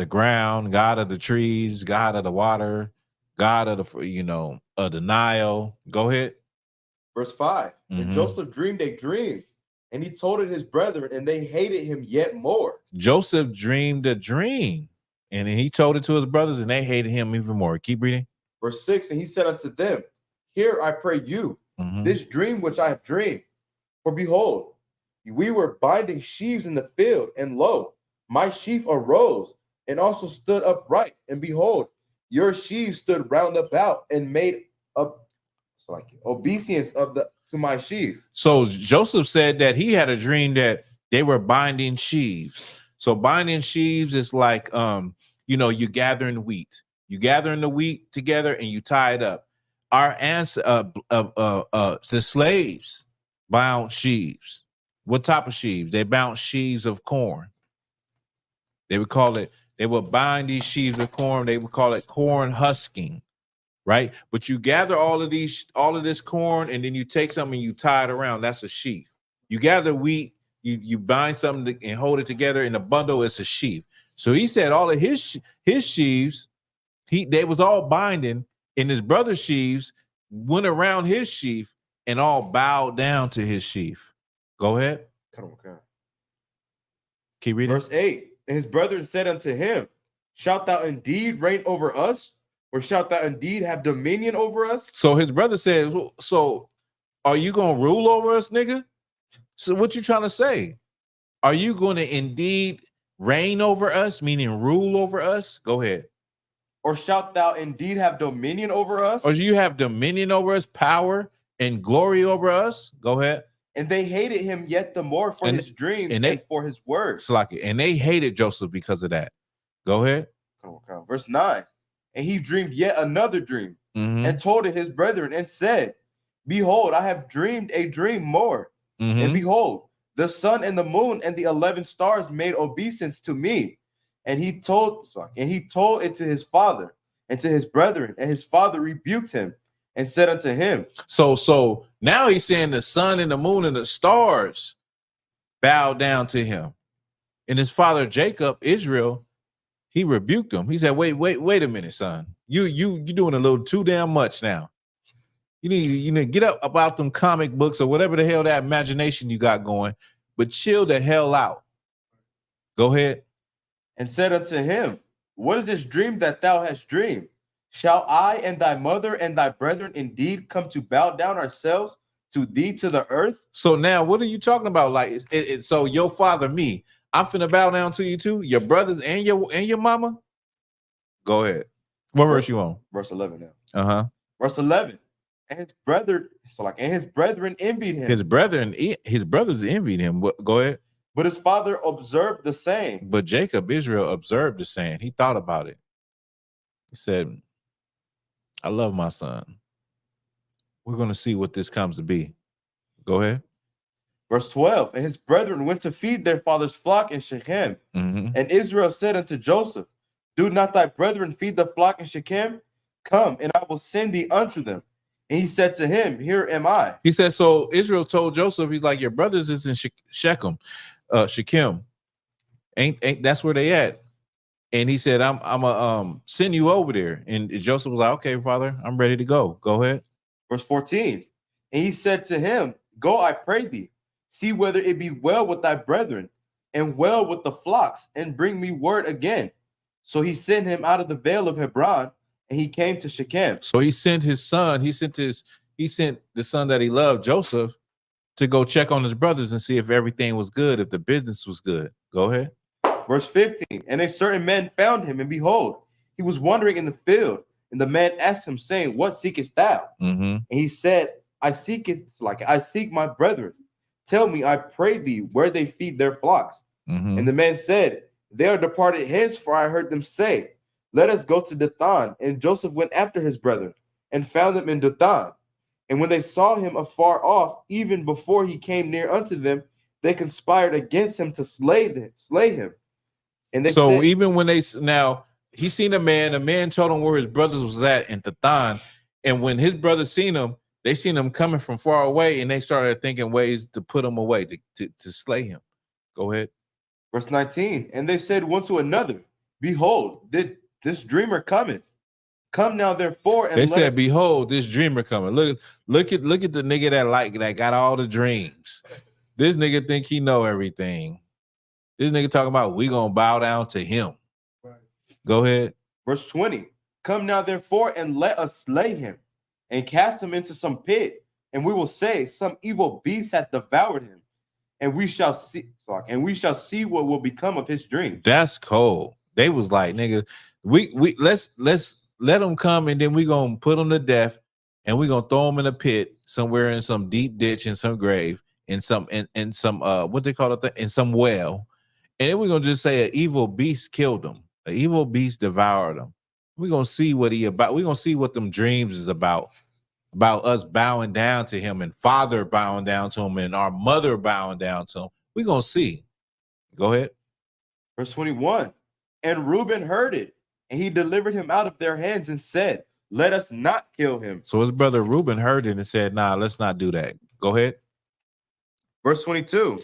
ground, God of the trees, God of the water, God of the of the Nile. Go ahead. Verse 5. And Joseph dreamed a dream, and he told it his brethren, and they hated him yet more. Joseph dreamed a dream, and he told it to his brothers, and they hated him even more. Keep reading. Verse 6. And he said unto them, Hear, I pray you, this dream which I have dreamed. For behold, we were binding sheaves in the field, and lo, my sheaf arose and also stood upright, and behold, your sheaves stood round about and made up obeisance to my sheaf. So Joseph said that he had a dream that they were binding sheaves. So binding sheaves is like you gathering wheat. You gathering the wheat together and you tie it up. Our the slaves bound sheaves. What type of sheaves? They bound sheaves of corn. They would bind these sheaves of corn. They would call it corn husking, right? But you gather all of this corn, and then you take something and you tie it around. That's a sheaf. You gather wheat, you bind something and hold it together in a bundle. It's a sheaf. So he said all of his sheaves, they was all binding, and his brother's sheaves went around his sheaf and all bowed down to his sheaf. Go ahead. Come on, God. Keep reading. Verse 8. And his brethren said unto him, shalt thou indeed reign over us? Or shalt thou indeed have dominion over us? So his brother says, so are you going to rule over us, nigga? So what you trying to say? Are you going to indeed reign over us, meaning rule over us? Go ahead. Or shalt thou indeed have dominion over us? Or do you have dominion over us, power and glory over us? Go ahead. And they hated him yet the more for his dreams and for his words. And they hated Joseph because of that. Go ahead. Verse 9. And he dreamed yet another dream and told it his brethren and said, behold, I have dreamed a dream more. And behold, the sun and the moon and the 11 stars made obeisance to me. And he told it to his father and to his brethren, and his father rebuked him and said unto him. So now he's saying the sun and the moon and the stars bowed down to him. And his father Jacob, Israel, he rebuked him. He said, wait a minute, son. You doing a little too damn much now. You need to get up about them comic books or whatever the hell that imagination you got going, but chill the hell out. Go ahead. And said unto him, what is this dream that thou hast dreamed? Shall I and thy mother and thy brethren indeed come to bow down ourselves to thee to the earth? So now what are you talking about? Like, so your father, me, I'm finna bow down to you too, your brothers and your mama? Go ahead. What verse you on? Verse 11 now. Uh-huh. Verse 11. And his brethren, envied him. His brothers envied him. Go ahead. But his father observed the saying. But Jacob, Israel, observed the saying. He thought about it. He said, I love my son. We're going to see what this comes to be. Go ahead. Verse 12. And his brethren went to feed their father's flock in Shechem. And Israel said unto Joseph, do not thy brethren feed the flock in Shechem? Come, and I will send thee unto them. And he said to him, here am I. He said, so Israel told Joseph, he's like, your brothers is in Shechem. Ain't that's where they at. And he said, I'm gonna send you over there. And Joseph was like, okay, father, I'm ready to go. Go ahead. Verse 14. And he said to him, go, I pray thee, see whether it be well with thy brethren and well with the flocks, and bring me word again. So he sent him out of the vale of Hebron, and he came to Shechem. So he sent his son, he sent the son that he loved, Joseph, to go check on his brothers and see if everything was good, if the business was good. Go ahead. Verse 15. And a certain man found him, and behold, he was wandering in the field. And the man asked him, saying, what seekest thou? And he said, I seek my brethren. Tell me, I pray thee, where they feed their flocks. And the man said, they are departed hence, for I heard them say, let us go to Dathan. And Joseph went after his brethren and found them in Dathan. And when they saw him afar off, even before he came near unto them, they conspired against him to slay him. And they said, even when he seen a man told him where his brothers was at in Dathan. And when his brothers seen him, they seen him coming from far away, and they started thinking ways to put him away, to slay him. Go ahead. Verse 19. And they said one to another, behold, this dreamer cometh. Come now, therefore, and they said, behold, this dreamer coming. Look at the nigga that got all the dreams. This nigga think he know everything. This nigga talking about we gonna bow down to him. Right. Go ahead. Verse 20. Come now, therefore, and let us slay him and cast him into some pit, and we will say some evil beast hath devoured him, and we shall see what will become of his dream. That's cold. They was like, nigga, we let's let him come, and then we gonna put him to death, and we gonna throw him in a pit somewhere in some deep ditch, in some grave, in some what they call it, in some well, and then we're gonna just say an evil beast killed him, an evil beast devoured him. We're gonna see what he about. We're gonna see what them dreams is about us bowing down to him, and father bowing down to him, and our mother bowing down to him. We're gonna see. Go ahead. Verse 21. And Reuben heard it, and he delivered him out of their hands and said, let us not kill him. So his brother Reuben heard it and said, nah, let's not do that. Go ahead. Verse 22.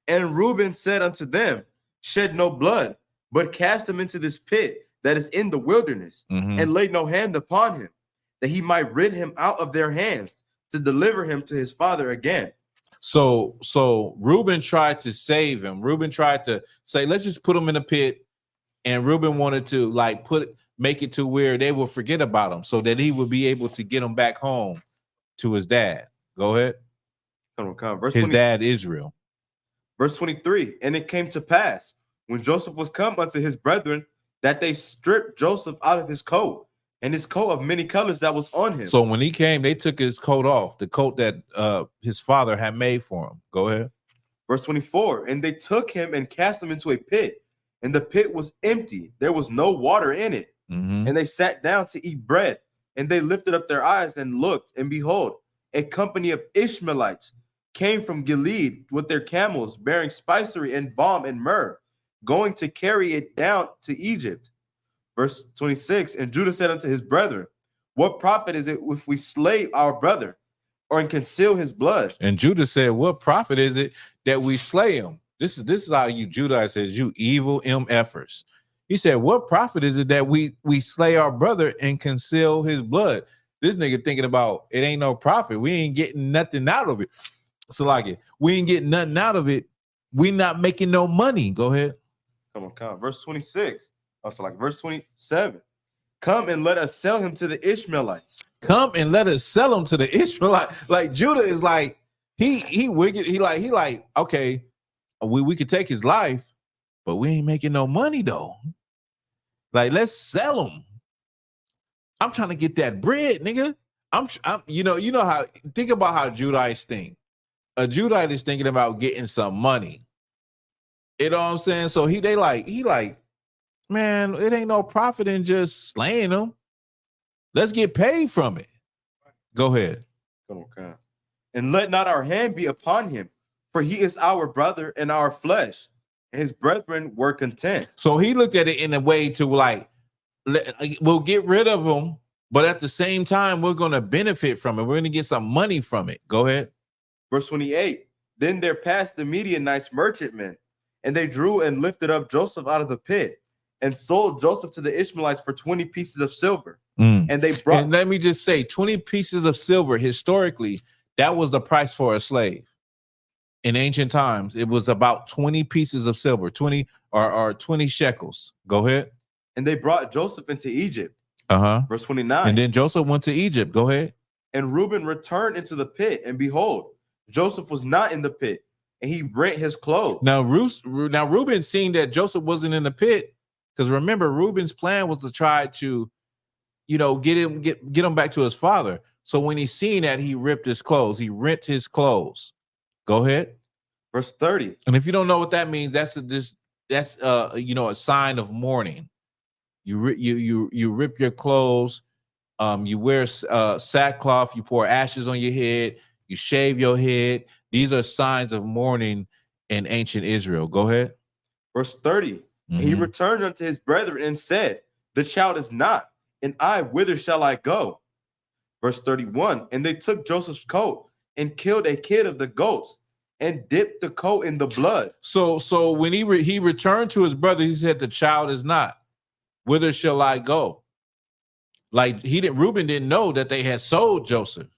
And Reuben said unto them, shed no blood, but cast him into this pit that is in the wilderness, and lay no hand upon him, that he might rid him out of their hands, to deliver him to his father again. So Reuben tried to save him. Reuben tried to say, let's just put him in a pit. And Reuben wanted to like make it to where they will forget about him so that he would be able to get him back home to his dad. Go ahead. His dad, Israel. Verse 23, and it came to pass when Joseph was come unto his brethren that they stripped Joseph out of his coat and his coat of many colors that was on him. So when he came, they took his coat off, the coat that his father had made for him. Go ahead. Verse 24, and they took him and cast him into a pit, and the pit was empty. There was no water in it. Mm-hmm. And they sat down to eat bread, and they lifted up their eyes and looked, and behold, a company of Ishmaelites came from Gilead with their camels, bearing spicery and balm and myrrh, going to carry it down to Egypt. Verse 26, and Judah said unto his brethren, what profit is it if we slay our brother or conceal his blood? And Judah said, what profit is it that we slay him? This is how you Judah says, you evil MFers. He said, what profit is it that we slay our brother and conceal his blood? This nigga thinking about it ain't no profit. We ain't getting nothing out of it. So like we ain't getting nothing out of it. We not making no money. Go ahead. Come on. Verse 26. Also like verse 27. Come and let us sell him to the Ishmaelites. Come and let us sell him to the Ishmaelites. Like Judah is like, he wicked. He like, okay, we could take his life, but we ain't making no money though. Like, let's sell him. I'm trying to get that bread, nigga. I'm you know how, think about how Judahites think. A Judahite is thinking about getting some money. You know what I'm saying? So he like, man, it ain't no profit in just slaying them. Let's get paid from it. Go ahead. Okay. And let not our hand be upon him, for he is our brother and our flesh. And his brethren were content. So he looked at it in a way to like, we'll get rid of him, but at the same time, we're going to benefit from it. We're going to get some money from it. Go ahead. Verse 28, then there passed the Midianites merchantmen, and they drew and lifted up Joseph out of the pit and sold Joseph to the Ishmaelites for 20 pieces of silver. And they brought. And let me just say, 20 pieces of silver, historically, that was the price for a slave. In ancient times, it was about 20 pieces of silver, 20 or 20 shekels. Go ahead. And they brought Joseph into Egypt. Verse 29. And then Joseph went to Egypt. Go ahead. And Reuben returned into the pit, and behold, Joseph was not in the pit, and he rent his clothes. Now Reuben seen that Joseph wasn't in the pit, because remember, Reuben's plan was to try to, get him back to his father. So when he seen that, he ripped his clothes. He rent his clothes. Go ahead. Verse 30. And if you don't know what that means, that's a sign of mourning. You rip your clothes. You wear sackcloth. You pour ashes on your head. You shave your head. These are signs of mourning in ancient Israel. Go ahead. Verse 30. And he returned unto his brethren and said, the child is not, and I, whither shall I go? Verse 31. And they took Joseph's coat and killed a kid of the goats and dipped the coat in the blood. So when he returned to his brother, he said, the child is not. Whither shall I go? Like Reuben didn't know that they had sold Joseph.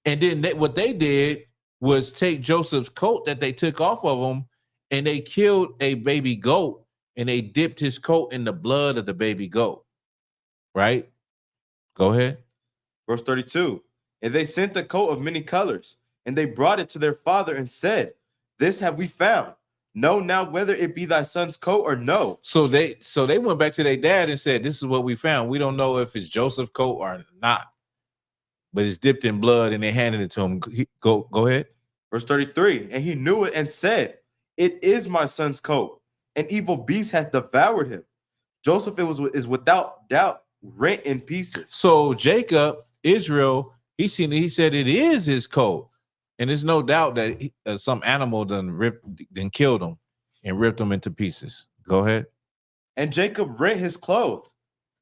And then what they did was take Joseph's coat that they took off of him, and they killed a baby goat, and they dipped his coat in the blood of the baby goat. Right? Go ahead. Verse 32. And they sent the coat of many colors, and they brought it to their father and said, this have we found. Know now whether it be thy son's coat or no. So they went back to their dad and said, this is what we found. We don't know if it's Joseph's coat or not, but it's dipped in blood, and they handed it to him. Go ahead. Verse 33. And he knew it and said, it is my son's coat. An evil beast hath devoured him. Joseph is without doubt rent in pieces. So Jacob, Israel, he said it is his coat. And there's no doubt that some animal then killed him and ripped him into pieces. Go ahead. And Jacob rent his clothes.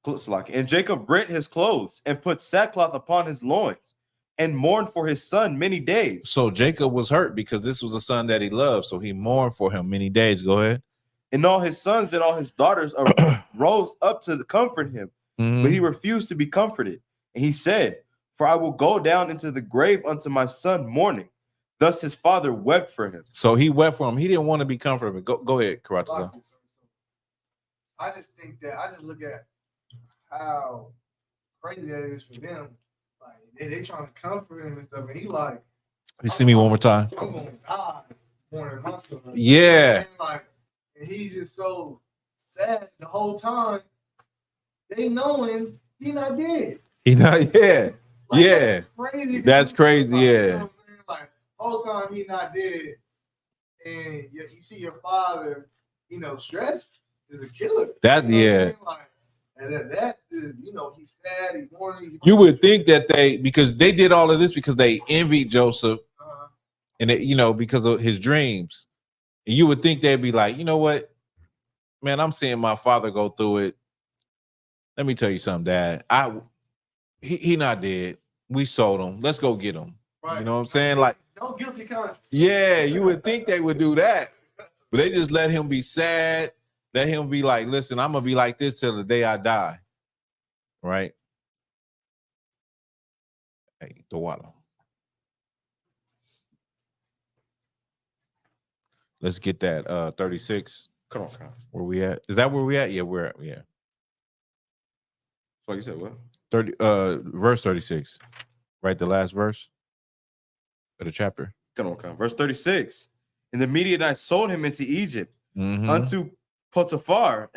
And Jacob rent his clothes and put sackcloth upon his loins and mourned for his son many days. So Jacob was hurt because this was a son that he loved. So he mourned for him many days. Go ahead. And all his sons and all his daughters rose up to comfort him, but he refused to be comforted. And he said, for I will go down into the grave unto my son mourning. Thus his father wept for him. So he wept for him. He didn't want to be comforted. Go ahead, Karate. I just think that I just look at how crazy that is for them. Like they trying to comfort him and stuff, and he like, you see me one more time. I'm gonna die more than my son. Yeah. Like, and he's just so sad the whole time. They knowing he not dead. He not, yeah. Like, yeah. That's crazy. That's crazy, like, yeah. You know what I'm saying? Like, whole time he not dead, and you see your father, stressed is a killer. That, yeah. Like, and that is, he's sad, he's mourning. You would think that because they did all of this because they envied Joseph, and because of his dreams. And you would think they'd be like, you know what, man, I'm seeing my father go through it. Let me tell you something, Dad. He not dead. We sold him. Let's go get him. Right. You know what I'm saying? Like, no guilty conscience. Yeah, you would think they would do that, but they just let him be sad. Let him be like, listen, I'm gonna be like this till the day I die. Right? Hey, the water. Let's get that 36. Come on. Where we at? Is that where we at? Yeah, we're at. Yeah. So you said what? Verse 36. Right, the last verse of the chapter. Come on. Verse 36. And the Midianites sold him into Egypt unto Potiphar,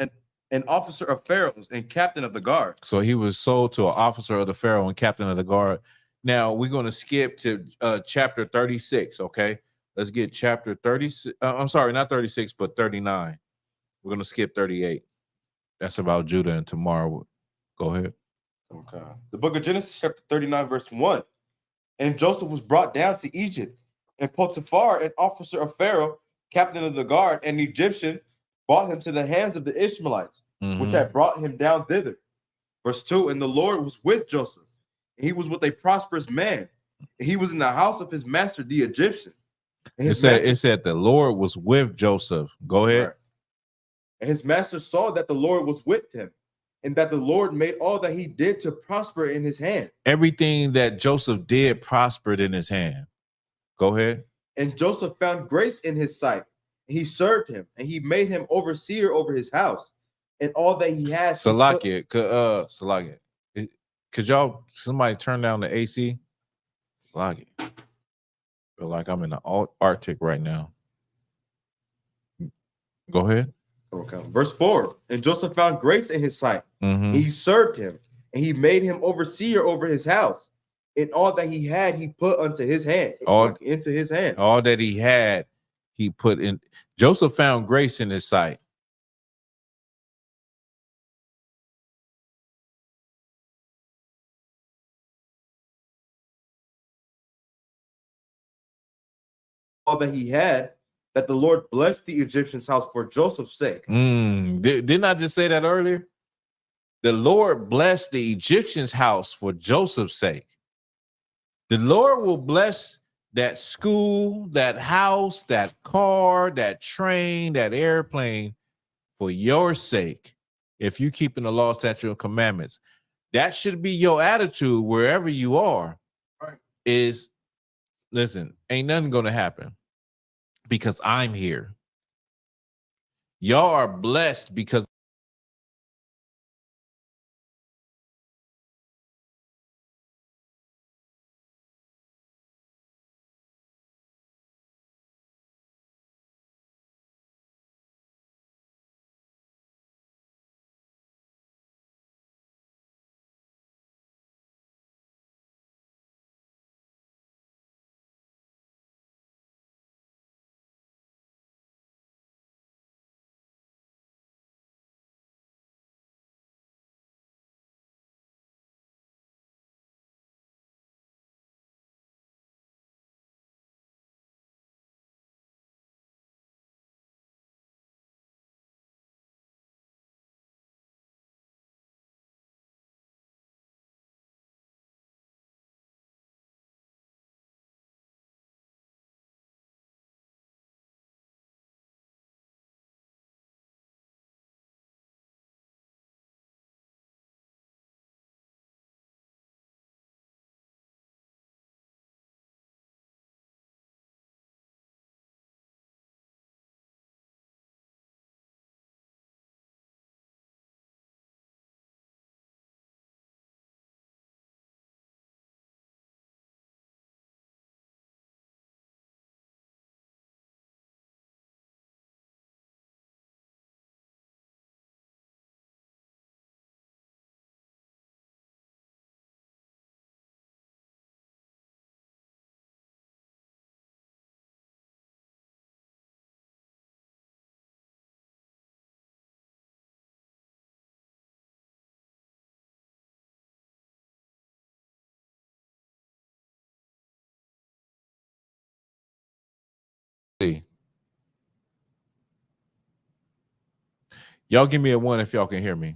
an officer of Pharaoh's and captain of the guard. So he was sold to an officer of the Pharaoh and captain of the guard. Now we're going to skip to chapter 36. Okay, let's get chapter 36. I'm sorry, not 36, but 39. We're going to skip 38. That's about Judah and tomorrow. Go ahead. Okay. The book of Genesis, chapter 39, verse 1. And Joseph was brought down to Egypt, and Potiphar, an officer of Pharaoh, captain of the guard, an Egyptian, brought him to the hands of the Ishmaelites, which had brought him down thither. Verse 2. And the Lord was with Joseph, and he was with a prosperous man, and he was in the house of his master, the Egyptian. It said the Lord was with Joseph. Go ahead. Right. And his master saw that the Lord was with him, and that the Lord made all that he did to prosper in his hand. Everything that Joseph did prospered in his hand. Go ahead. And Joseph found grace in his sight. And he served him, and he made him overseer over his house, and all that he had. Salakia, could y'all somebody turn down the AC? Salakia. Feel like I'm in the Arctic right now. Go ahead. Okay. Verse 4. And Joseph found grace in his sight. He served him, and he made him overseer over his house. And all that he had, he put unto his hand. Into his hand. All that he had, he put in. Joseph found grace in his sight. All that he had, that the Lord blessed the Egyptian's house for Joseph's sake. Didn't I just say that earlier? The Lord blessed the Egyptian's house for Joseph's sake. The Lord will bless that school, that house, that car, that train, that airplane for your sake. If you keeping the law, statute, and commandments, that should be your attitude wherever you are. Right. Is listen, ain't nothing going to happen because I'm here. Y'all are blessed because Y'all give me a 1 if y'all can hear me.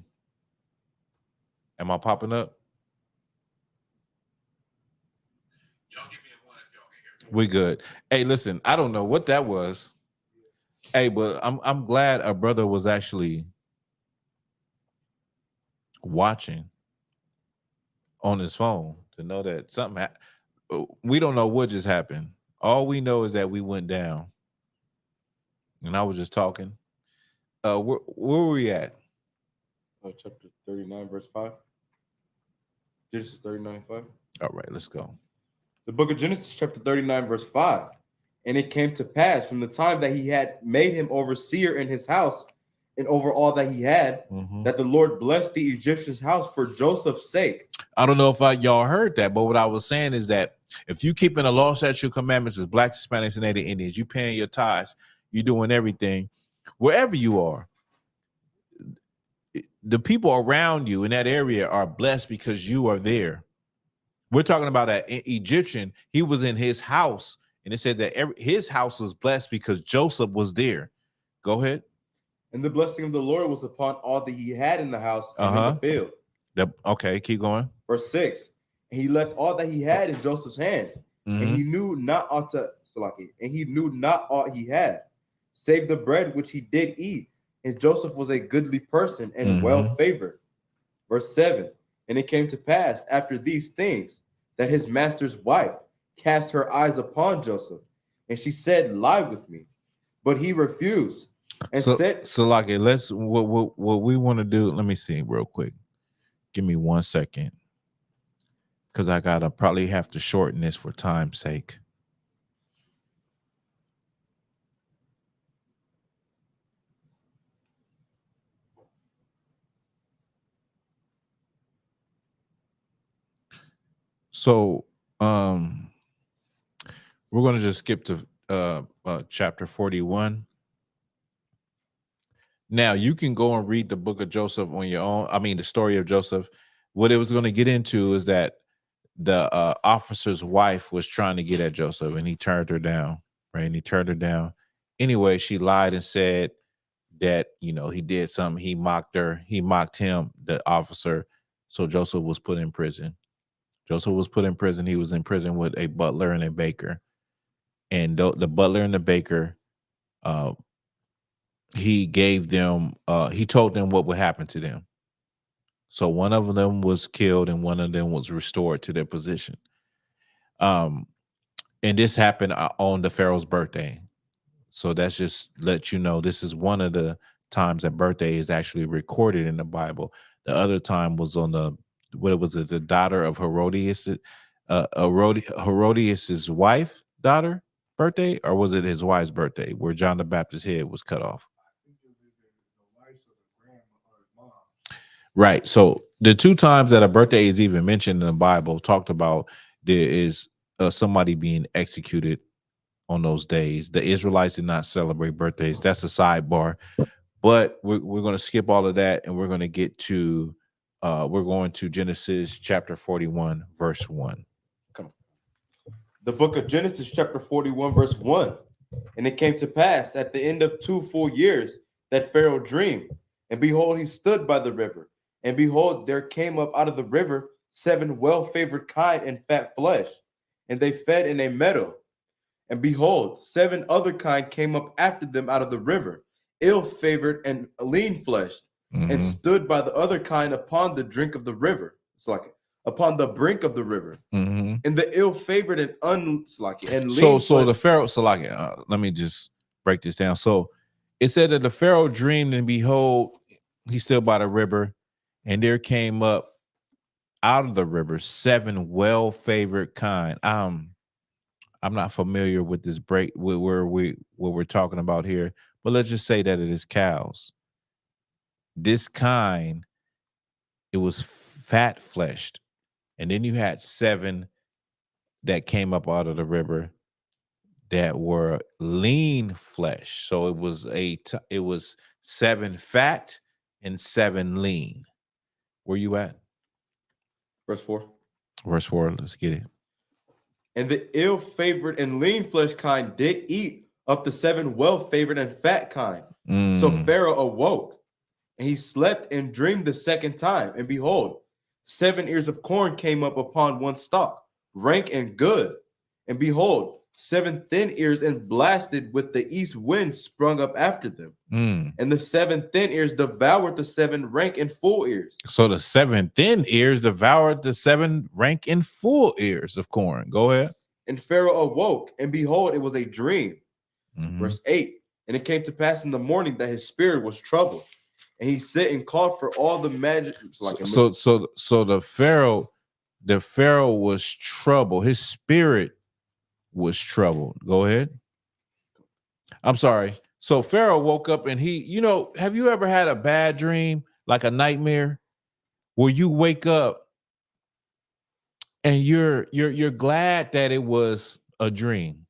Am I popping up? Y'all give me a 1 if y'all can hear me. We good. Hey, listen, I don't know what that was. Hey, but I'm glad a brother was actually watching on his phone to know that something we don't know what just happened. All we know is that we went down. And I was just talking. Where were we at? Chapter 39, verse 5. Genesis 39, 5. All right, let's go. The book of Genesis, chapter 39, verse 5. And it came to pass from the time that he had made him overseer in his house and over all that he had, that the Lord blessed the Egyptian's house for Joseph's sake. I don't know if y'all heard that, but what I was saying is that if you keeping the law, statute, commandments as Blacks, Hispanics, and Native Indians, you paying your tithes, you doing everything, wherever you are, the people around you in that area are blessed because you are there. We're talking about an Egyptian. He was in his house, and it said that his house was blessed because Joseph was there. Go ahead. And the blessing of the Lord was upon all that he had in the house and in the field. Okay, keep going. Verse 6. And he left all that he had in Joseph's hand, and he knew not aught he had, save the bread which he did eat. And Joseph was a goodly person and well favored. Verse 7. And it came to pass after these things that his master's wife cast her eyes upon Joseph, and she said, lie with me. But he refused and said, so like let's what we want to do. Let me see real quick. Give me 1 second, because I gotta probably have to shorten this for time's sake. So we're going to just skip to chapter 41. Now you can go and read the book of Joseph on your own. I mean, the story of Joseph. What it was going to get into is that the officer's wife was trying to get at Joseph, and he turned her down, right? And he turned her down. Anyway, she lied and said that, he did something. He mocked her. He mocked him, the officer. So Joseph was put in prison. Joseph was put in prison. He was in prison with a butler and a baker. And the butler and the baker, he gave them, he told them what would happen to them. So one of them was killed and one of them was restored to their position. And this happened on the Pharaoh's birthday. So that's just let you know, this is one of the times that birthday is actually recorded in the Bible. The other time was on the daughter of Herodias's wife, daughter birthday, or was it his wife's birthday where John the Baptist's head was cut off? Right. So the two times that a birthday is even mentioned in the Bible talked about there is somebody being executed on those days. The Israelites did not celebrate birthdays. That's a sidebar. But we're going to skip all of that, and we're going to get to we're going to Genesis chapter 41, verse 1. Come on. The book of Genesis chapter 41, verse 1. And it came to pass at the end of 2 full years that Pharaoh dreamed, and behold, he stood by the river. And behold, there came up out of the river 7 well-favored kine and fat flesh, and they fed in a meadow. And behold, 7 other kine came up after them out of the river, ill-favored and lean-fleshed, and stood by the other kind upon the drink of the river. It's like upon the brink of the river. And the ill-favored and lean. So the Pharaoh, let me just break this down. So it said that the Pharaoh dreamed, and behold, he stood by the river, and there came up out of the river 7 well-favored kine. I'm not familiar with this what we're talking about here, but let's just say that it is cows. This kind, it was fat fleshed, and then you had 7 that came up out of the river that were lean flesh. So it was 7 fat and 7 lean. Where you at? Verse 4. Verse 4. Let's get it. And the ill-favored and lean-fleshed kind did eat up the 7 well-favored and fat kind. So Pharaoh awoke And he slept and dreamed the second time, and behold, 7 ears of corn came up upon one stalk, rank and good. And behold, 7 thin ears and blasted with the east wind sprung up after them. And the 7 thin ears devoured the 7 rank and full ears. So the 7 thin ears devoured the 7 rank and full ears of corn. Go ahead. And Pharaoh awoke, and behold, it was a dream. Verse 8. And it came to pass in the morning that his spirit was troubled, and he sent and called for all the magic. So the Pharaoh was troubled. His spirit was troubled. Go ahead. I'm sorry. So Pharaoh woke up and he, have you ever had a bad dream, like a nightmare, where you wake up and you're glad that it was a dream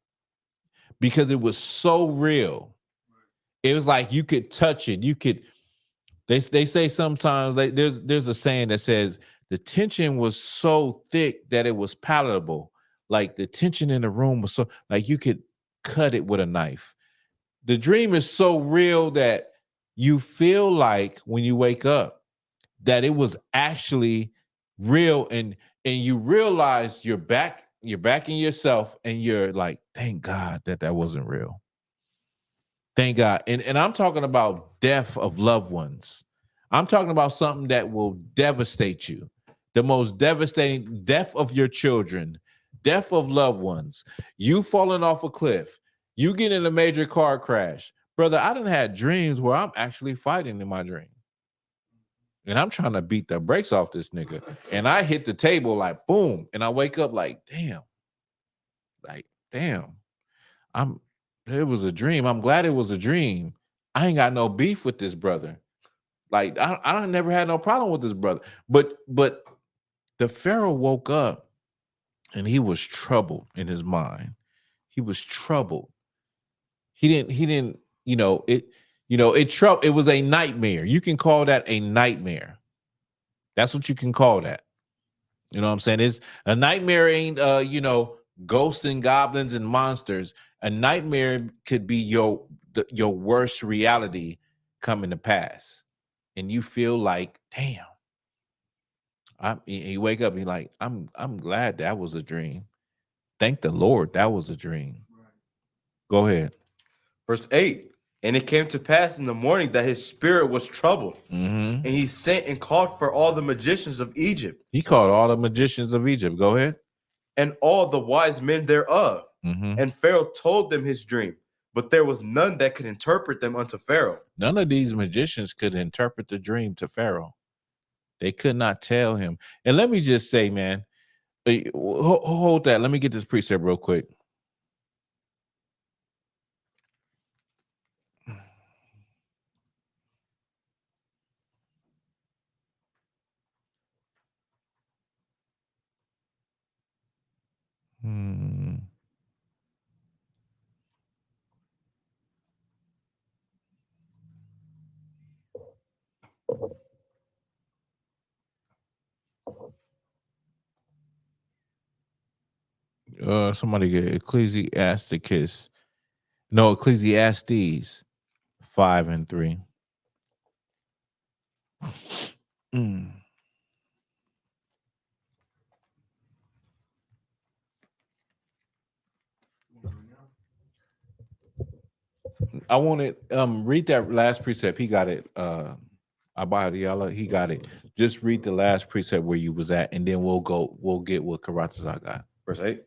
because it was so real. It was like you could touch it. You could. They say sometimes there's a saying that says the tension was so thick that it was palatable. Like the tension in the room was so like you could cut it with a knife. The dream is so real that you feel like when you wake up that it was actually real, and you realize you're back in yourself, and you're like, thank God that wasn't real. Thank God. And I'm talking about death of loved ones. I'm talking about something that will devastate you. The most devastating death of your children, death of loved ones, you falling off a cliff, you get in a major car crash. Brother, I done had dreams where I'm actually fighting in my dream. And I'm trying to beat the brakes off this nigga. And I hit the table like boom. And I wake up like, damn. It was a dream. I'm glad it was a dream. I ain't got no beef with this brother. Like I never had no problem with this brother. But the Pharaoh woke up and he was troubled in his mind. He was troubled. He didn't, it was a nightmare. You can call that a nightmare. That's what you can call that. You know what I'm saying? It's a nightmare ain't ghosts and goblins and monsters. A nightmare could be your worst reality coming to pass. And you feel like, damn. You wake up and you're like, I'm glad that was a dream. Thank the Lord that was a dream. Right. Go ahead. Verse 8. And it came to pass in the morning that his spirit was troubled. And he sent and called for all the magicians of Egypt. He called all the magicians of Egypt. Go ahead. And all the wise men thereof. And Pharaoh told them his dream, but there was none that could interpret them unto Pharaoh. None of these magicians could interpret the dream to Pharaoh. They could not tell him. And let me just say, man, hold that. Let me get this precept real quick. Somebody get Ecclesiastes 5:3. I want to read that last precept. He got it. Abadiala, he got it. Just read the last precept where you was at, and then we'll get what Karatazar got. Verse 8.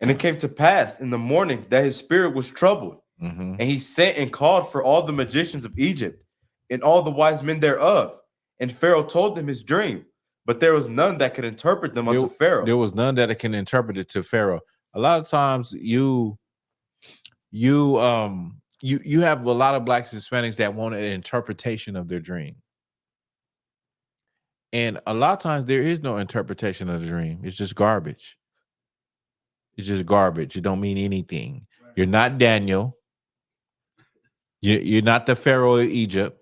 And it came to pass in the morning that his spirit was troubled, and he sent and called for all the magicians of Egypt and all the wise men thereof. And Pharaoh told them his dream, but there was none that could interpret them unto Pharaoh. There was none that can interpret it to Pharaoh. A lot of times you have a lot of blacks and Hispanics that want an interpretation of their dream. And a lot of times there is no interpretation of the dream. It's just garbage. It's just garbage. It don't mean anything. Right. You're not Daniel. You're not the Pharaoh of Egypt.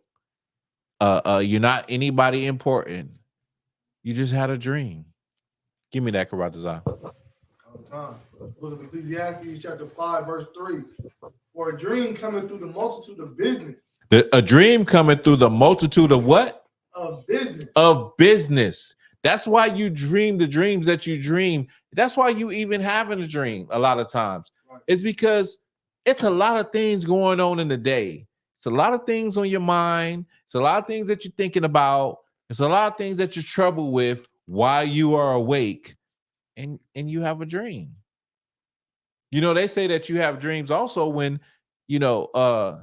You're not anybody important. You just had a dream. Give me that, Karatazar. Book of Ecclesiastes chapter 5, verse 3. For a dream cometh through the multitude of business. A dream coming through the multitude of what? Of business. Of business. That's why you dream the dreams that you dream. That's why you even having a dream a lot of times. Right. It's because it's a lot of things going on in the day. It's a lot of things on your mind. It's a lot of things that you're thinking about. It's a lot of things that you're troubled with while you are awake and you have a dream. You know, they say that you have dreams also when, you know,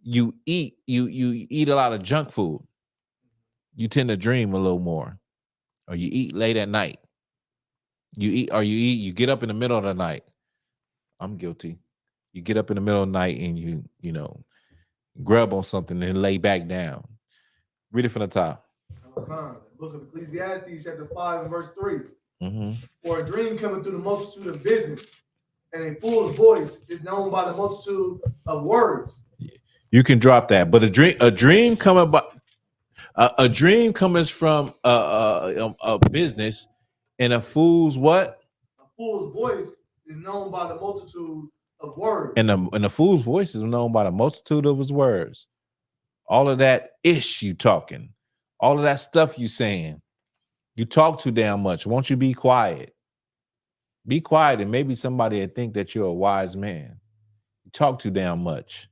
you eat a lot of junk food. You tend to dream a little more. Or you eat late at night. You get up in the middle of the night. I'm guilty. You get up in the middle of the night and you know, grub on something and lay back down. Read it from the top. Book of Ecclesiastes, chapter 5 and verse 3. For a dream coming through the multitude of business, and a fool's voice is known by the multitude of words. You can drop that, but a dream coming by a dream comes from a business, and a fool's what? A fool's voice is known by the multitude of words. And the fool's voice is known by the multitude of his words. All of that you talking, all of that stuff you saying. You talk too damn much. Won't you be quiet? Be quiet, and maybe somebody will think that you're a wise man. You talk too damn much.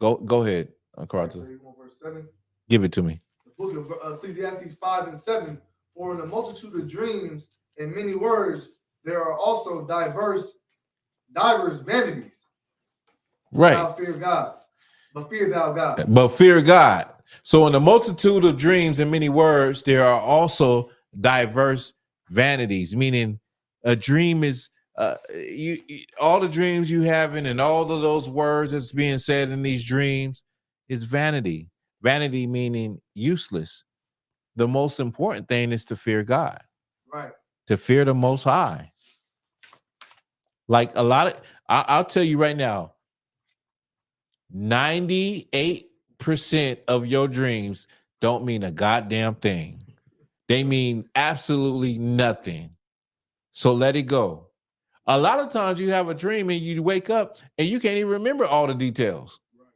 Go ahead, Carter. So you want verse 7? Give it to me. The book of Ecclesiastes 5 and 7. For in the multitude of dreams and many words, there are also divers vanities. Right. Thou fear God, but fear thou God. But fear God. So in the multitude of dreams and many words, there are also diverse vanities, meaning a dream is all the dreams you having and all of those words that's being said in these dreams is vanity. Vanity meaning useless. The most important thing is to fear God. Right. To fear the Most High. Like a lot of, I'll tell you right now, 98% of your dreams don't mean a goddamn thing. They mean absolutely nothing. So let it go. A lot of times you have a dream and you wake up and you can't even remember all the details. Right.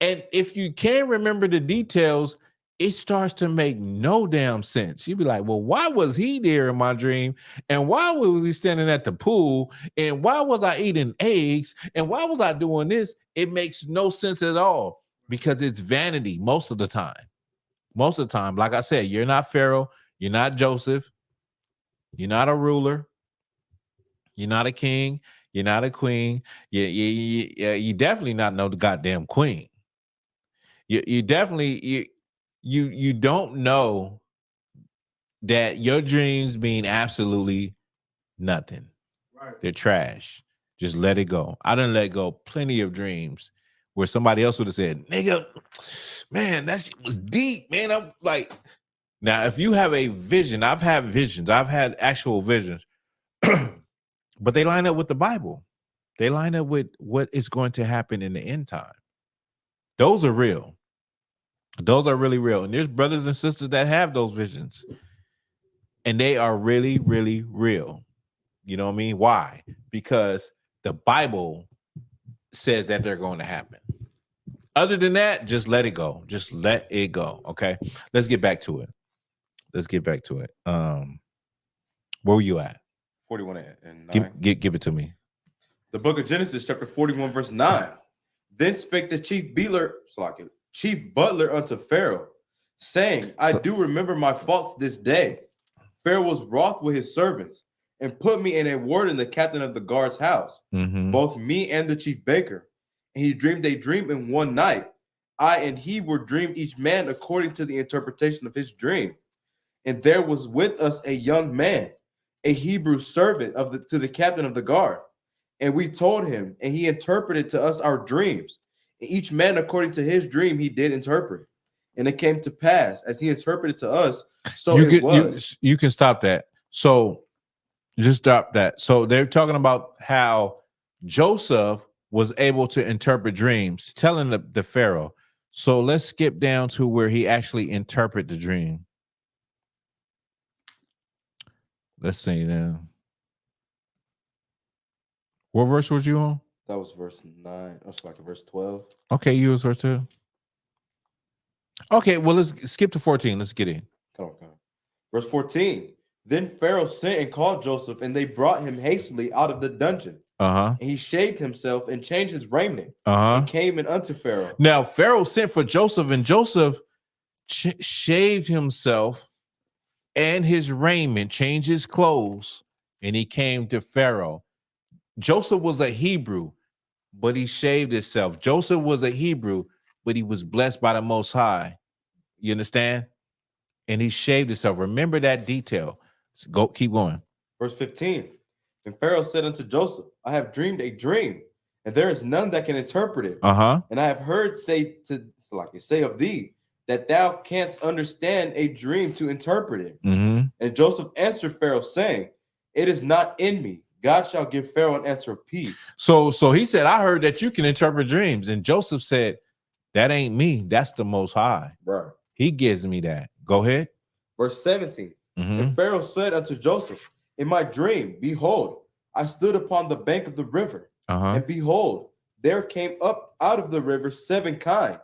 And if you can't remember the details, it starts to make no damn sense. You'd be like, well, why was he there in my dream? And why was he standing at the pool? And why was I eating eggs? And why was I doing this? It makes no sense at all because it's vanity most of the time. Most of the time, like I said, you're not Pharaoh. You're not Joseph. You're not a ruler. You're not a king. You're not a queen. You definitely not know the goddamn queen. You definitely you don't know that your dreams mean absolutely nothing. Right. They're trash. Just let it go. I done let go plenty of dreams where somebody else would have said, nigga, man, that shit was deep, man. I'm like, now if you have a vision, I've had visions, I've had actual visions, but they line up with the Bible. They line up with what is going to happen in the end time. Those are real. Those are really real. And there's brothers and sisters that have those visions. And they are really, really real. You know what I mean? Why? Because the Bible says that they're going to happen. Other than that, just let it go. Just let it go. Okay. Let's get back to it. Where were you at? 41 and 9. Give it to me. The book of Genesis, chapter 41, verse 9. Then spake the chief butler unto Pharaoh, saying, I do remember my faults this day. Pharaoh was wroth with his servants, and put me in a ward in the captain of the guard's house, both me and the chief baker. And he dreamed a dream in one night. I and he were dreamed each man according to the interpretation of his dream. And there was with us a young man, a Hebrew servant to the captain of the guard. And we told him, and he interpreted to us our dreams. And each man according to his dream he did interpret. And it came to pass as he interpreted to us, so it was. You can stop that. So just stop that. So they're talking about how Joseph was able to interpret dreams, telling the Pharaoh. So let's skip down to where he actually interpreted the dream. Let's see now. What verse was you on? That was verse 9. That was like verse 12. Okay, you was verse 2. Okay, well, let's skip to 14. Let's get in. Come on. Verse 14. Then Pharaoh sent and called Joseph, and they brought him hastily out of the dungeon. And he shaved himself and changed his raiment and came in unto Pharaoh. Now, Pharaoh sent for Joseph, and Joseph shaved himself and his raiment, changed his clothes, and he came to Pharaoh. Joseph was a Hebrew, but he shaved himself. Joseph was a Hebrew, but he was blessed by the Most High. You understand? And he shaved himself. Remember that detail. So keep going. Verse 15. And Pharaoh said unto Joseph, I have dreamed a dream, and there is none that can interpret it. And I have heard say of thee that thou canst understand a dream to interpret it. And Joseph answered Pharaoh, saying, it is not in me. God shall give Pharaoh an answer of peace. So he said, I heard that you can interpret dreams. And Joseph said, that ain't me. That's the Most High. Right. He gives me that. Go ahead. Verse 17. And Pharaoh said unto Joseph, in my dream, behold, I stood upon the bank of the river, and behold, there came up out of the river 7 kine,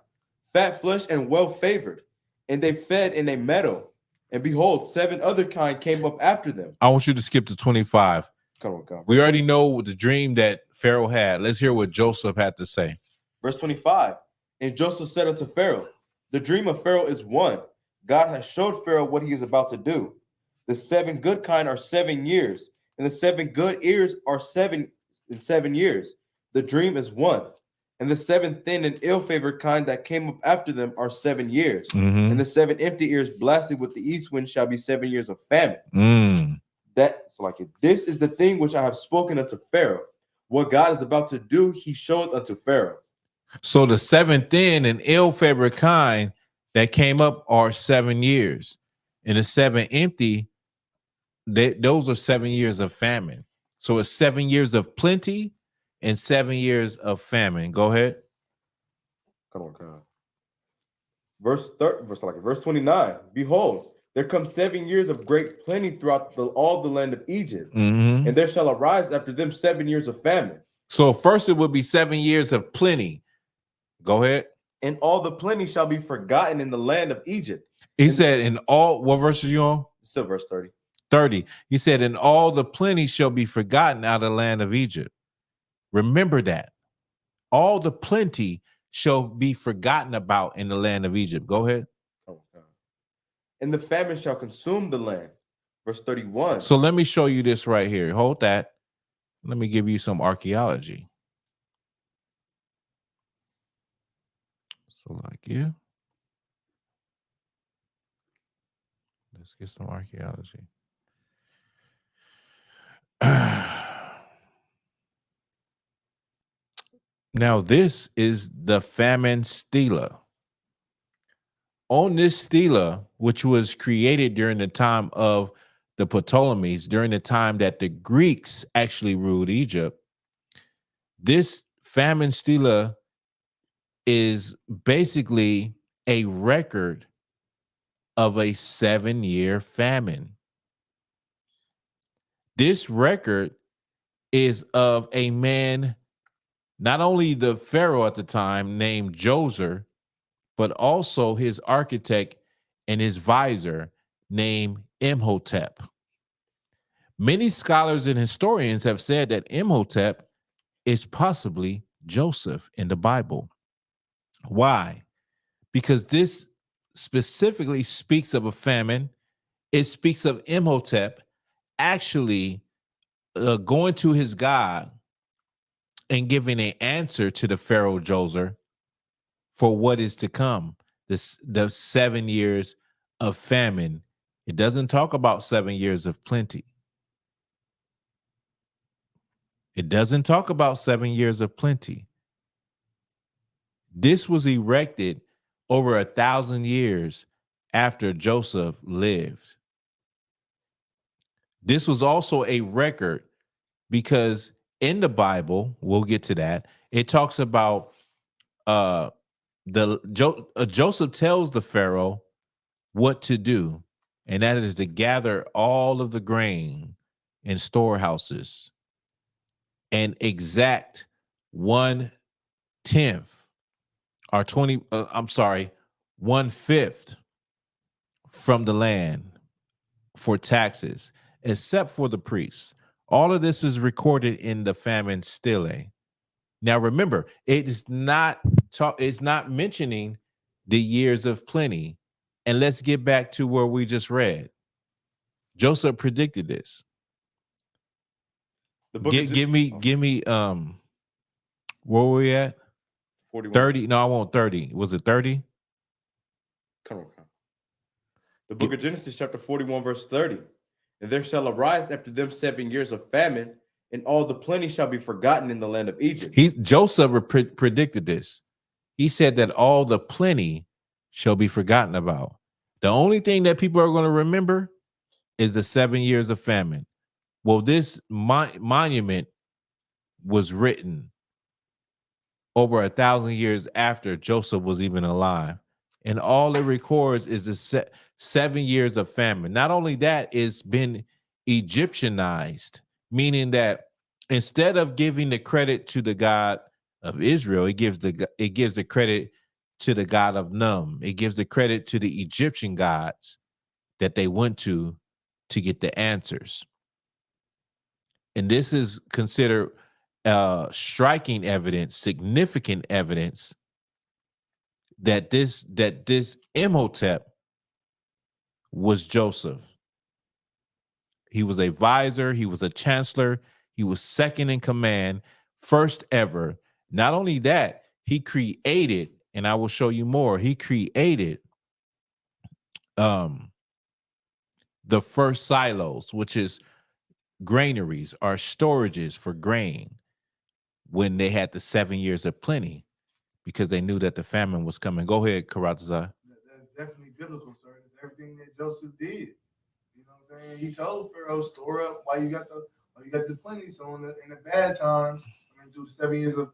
fat fleshed and well favored, and they fed in a meadow. And behold, 7 other kine came up after them. I want you to skip to 25. Come on. We already know the dream that Pharaoh had. Let's hear what Joseph had to say. Verse 25. And Joseph said unto Pharaoh, the dream of Pharaoh is one. God has showed Pharaoh what he is about to do. The 7 good kine are 7 years, and the 7 good ears are 7 in 7 years. The dream is one. And the 7 thin and ill-favored kine that came up after them are 7 years. And the 7 empty ears blasted with the east wind shall be 7 years of famine. This is the thing which I have spoken unto Pharaoh. What God is about to do, he showed unto Pharaoh. So the 7 thin and ill-favored kine that came up are 7 years. And the 7 empty, those are 7 years of famine. So it's 7 years of plenty and 7 years of famine. Go ahead. Come on, God. Verse 29. Behold, there come 7 years of great plenty throughout all the land of Egypt, and there shall arise after them 7 years of famine. So first it would be 7 years of plenty. Go ahead. And all the plenty shall be forgotten in the land of Egypt. He said, in all, what verse are you on? Still verse 30. 30. He said, and all the plenty shall be forgotten out of the land of Egypt. Remember that. All the plenty shall be forgotten about in the land of Egypt. Go ahead. And the famine shall consume the land. Verse 31. So let me show you this right here. Hold that. Let me give you some archaeology. So like you. Let's get some archaeology. Now, this is the famine stela. On this stela, which was created during the time of the Ptolemies, during the time that the Greeks actually ruled Egypt, this famine stela is basically a record of a 7-year famine. This record is of a man, not only the pharaoh at the time named Djoser, but also his architect and his visor named Imhotep. Many scholars and historians have said that Imhotep is possibly Joseph in the Bible. Why? Because this specifically speaks of a famine. It speaks of Imhotep actually going to his God and giving an answer to the Pharaoh Djoser for what is to come, the 7 years of famine. It doesn't talk about 7 years of plenty. It doesn't talk about 7 years of plenty. This was erected over 1,000 years after Joseph lived. This was also a record because in the Bible, we'll get to that, it talks about Joseph tells the Pharaoh what to do, and that is to gather all of the grain in storehouses and exact 1/10 or 1/20 1/5 from the land for taxes, except for the priests. All of this is recorded in the famine stele. Now remember, it's not mentioning the years of plenty. And let's get back to where we just read. Joseph predicted this. The book Give me where were we at? 41. 30. No, I want 30. Was it 30? Come on. The book of Genesis, chapter 41, verse 30. And there shall arise after them 7 years of famine, and all the plenty shall be forgotten in the land of Egypt. Joseph predicted this. He said that all the plenty shall be forgotten about. The only thing that people are going to remember is the 7 years of famine. Well, this monument was written over 1,000 years after Joseph was even alive. And all it records is the 7 years of famine. Not only that, it's been Egyptianized, meaning that instead of giving the credit to the God of Israel, it gives the credit to the God of Num. It gives the credit to the Egyptian gods that they went to get the answers. And this is considered striking evidence, significant evidence that this Imhotep was Joseph. He was a vizier, he was a chancellor, he was second in command, first ever. Not only that, he created, and I will show you more, he created the first silos, which is granaries or storages for grain, when they had the 7 years of plenty, because they knew that the famine was coming. Go ahead, Karatazar. That's definitely biblical, sir. It's everything that Joseph did. You know what I'm saying? He told Pharaoh, store up while you got the plenty. So in the bad times, through the 7 years of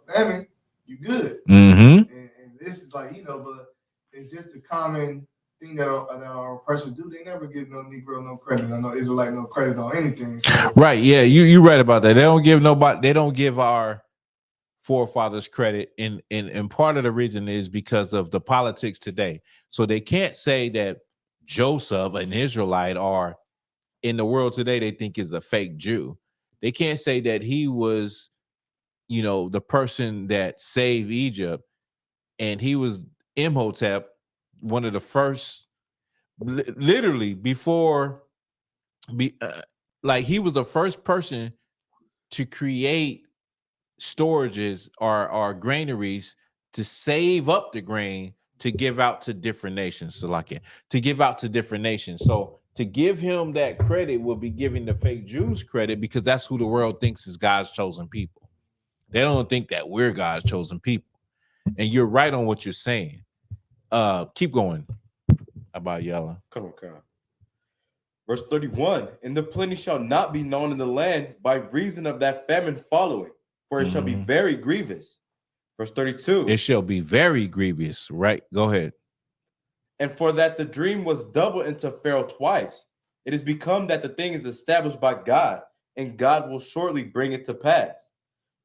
famine, you good. Mm-hmm. And this is like, but it's just a common thing that our oppressors do. They never give no Negro no credit. I know Israelite no credit on anything. So. Right. Yeah. You read about that. They don't give our forefathers credit. And part of the reason is because of the politics today. So they can't say that Joseph, an Israelite, or in the world today, they think is a fake Jew. They can't say that he was, the person that saved Egypt, and he was Imhotep, one of the first, literally before, he was the first person to create storages or granaries to save up the grain to give out to different nations. So to give him that credit will be giving the fake Jews credit, because that's who the world thinks is God's chosen people. They don't think that we're God's chosen people. And you're right on what you're saying. Keep going about yellow. Come on, God. Verse 31, and the plenty shall not be known in the land by reason of that famine following, for it shall be very grievous. Verse 32. It shall be very grievous, right? Go ahead. And for that the dream was doubled into Pharaoh twice, it is become that the thing is established by God, and God will shortly bring it to pass.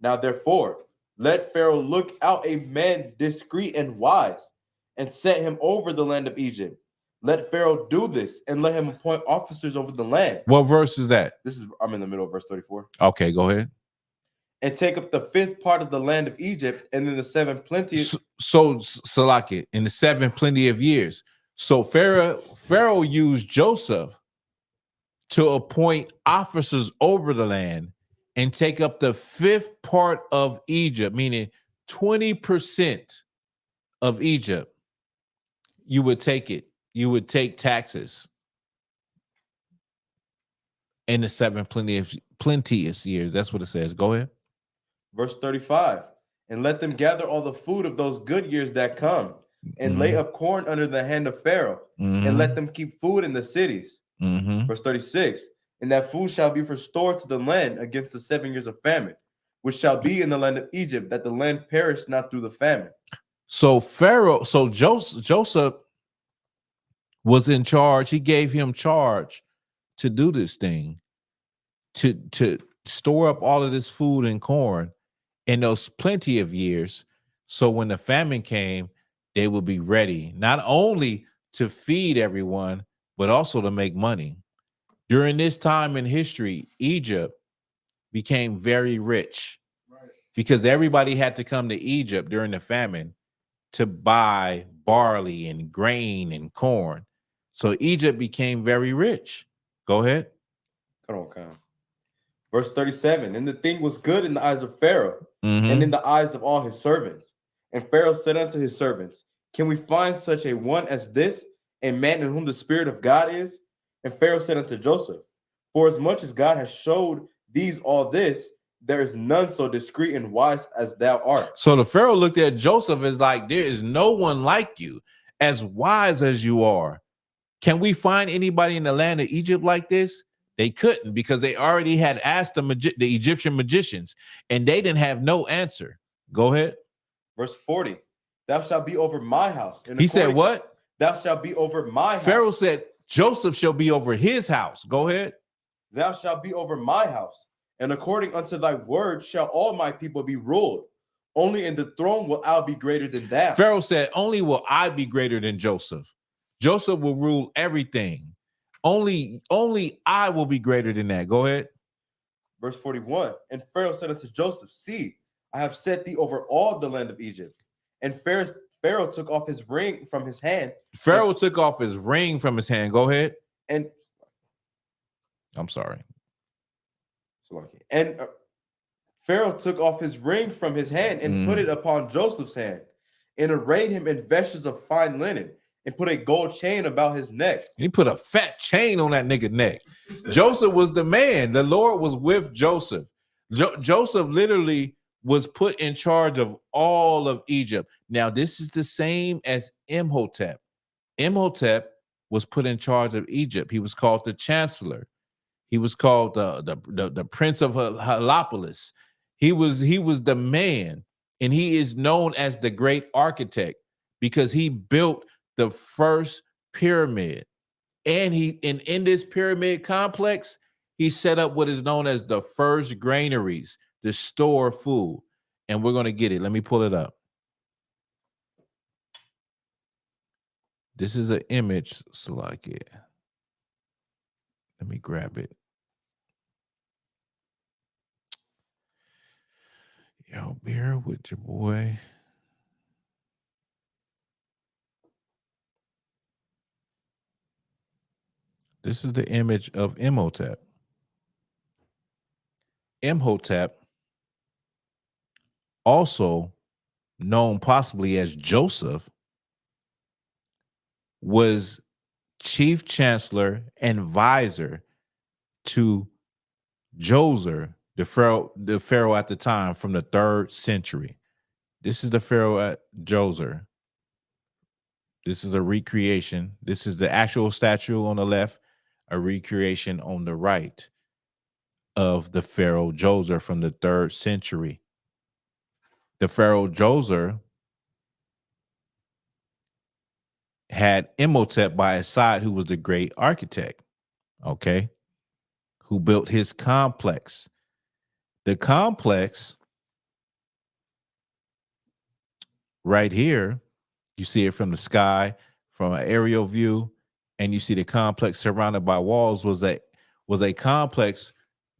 Now therefore, let Pharaoh look out a man discreet and wise, and set him over the land of Egypt. Let Pharaoh do this, and let him appoint officers over the land. What verse is that? I'm in the middle of verse 34. Okay, go ahead. And take up the 5th part of the land of Egypt, and then the 7 plenty. So Salaki, in the 7 plenty of years. So Pharaoh used Joseph to appoint officers over the land and take up the 5th part of Egypt, meaning 20% of Egypt. You would take it. You would take taxes in the 7 plenteous years. That's what it says. Go ahead. Verse 35. And let them gather all the food of those good years that come, and lay up corn under the hand of Pharaoh, and let them keep food in the cities. Verse 36. And that food shall be restored to the land against the 7 years of famine, which shall be in the land of Egypt, that the land perish not through the famine. So Joseph was in charge. He gave him charge to do this thing, to store up all of this food and corn in those plenty of years. So when the famine came, they would be ready not only to feed everyone, but also to make money. During this time in history, Egypt became very rich because everybody had to come to Egypt during the famine to buy barley and grain and corn. So Egypt became very rich. Go ahead. Come on, Kyle. Verse 37, and the thing was good in the eyes of Pharaoh and in the eyes of all his servants. And Pharaoh said unto his servants, can we find such a one as this, a man in whom the Spirit of God is? And Pharaoh said unto Joseph, for as much as God has showed these all this, there is none so discreet and wise as thou art. So the Pharaoh looked at Joseph as like, there is no one like you, as wise as you are. Can we find anybody in the land of Egypt like this? They couldn't, because they already had asked the Egyptian magicians, and they didn't have no answer. Go ahead. Verse 40, thou shalt be over my house. And he said what? Thou shalt be over my house. Pharaoh said Joseph shall be over his house. Go ahead. Thou shalt be over my house, and according unto thy word shall all my people be ruled. Only in the throne will I be greater than thou. Pharaoh said, only will I be greater than Joseph. Joseph will rule everything. Only I will be greater than that. Go ahead. Verse 41, and Pharaoh said unto Joseph, see, I have set thee over all the land of Egypt. And Pharaoh took off his ring from his hand. Pharaoh took off his ring from his hand. Go ahead. And I'm sorry. And Pharaoh took off his ring from his hand and put it upon Joseph's hand, and arrayed him in vestures of fine linen, and put a gold chain about his neck. He put a fat chain on that nigga neck. Joseph was the man. The Lord was with Joseph. Joseph literally was put in charge of all of Egypt. Now, this is the same as Imhotep. Imhotep was put in charge of Egypt. He was called the chancellor. He was called the prince of Heliopolis. He was the man, and he is known as the great architect because he built the first pyramid. And in this pyramid complex, he set up what is known as the first granaries to store food. And we're going to get it. Let me pull it up. This is an image, Salakia. Let me grab it. Yo, bear with your boy. This is the image of Imhotep. Imhotep, also known possibly as Joseph, was chief chancellor and advisor to Djoser, the pharaoh at the time from the 3rd century. This is the pharaoh at Djoser. This is a recreation. This is the actual statue on the left, a recreation on the right of the pharaoh Djoser from the 3rd century. The pharaoh Djoser had Imhotep by his side, who was the great architect, okay, who built his complex. The complex right here, you see it from the sky, from an aerial view, and you see the complex surrounded by walls was a complex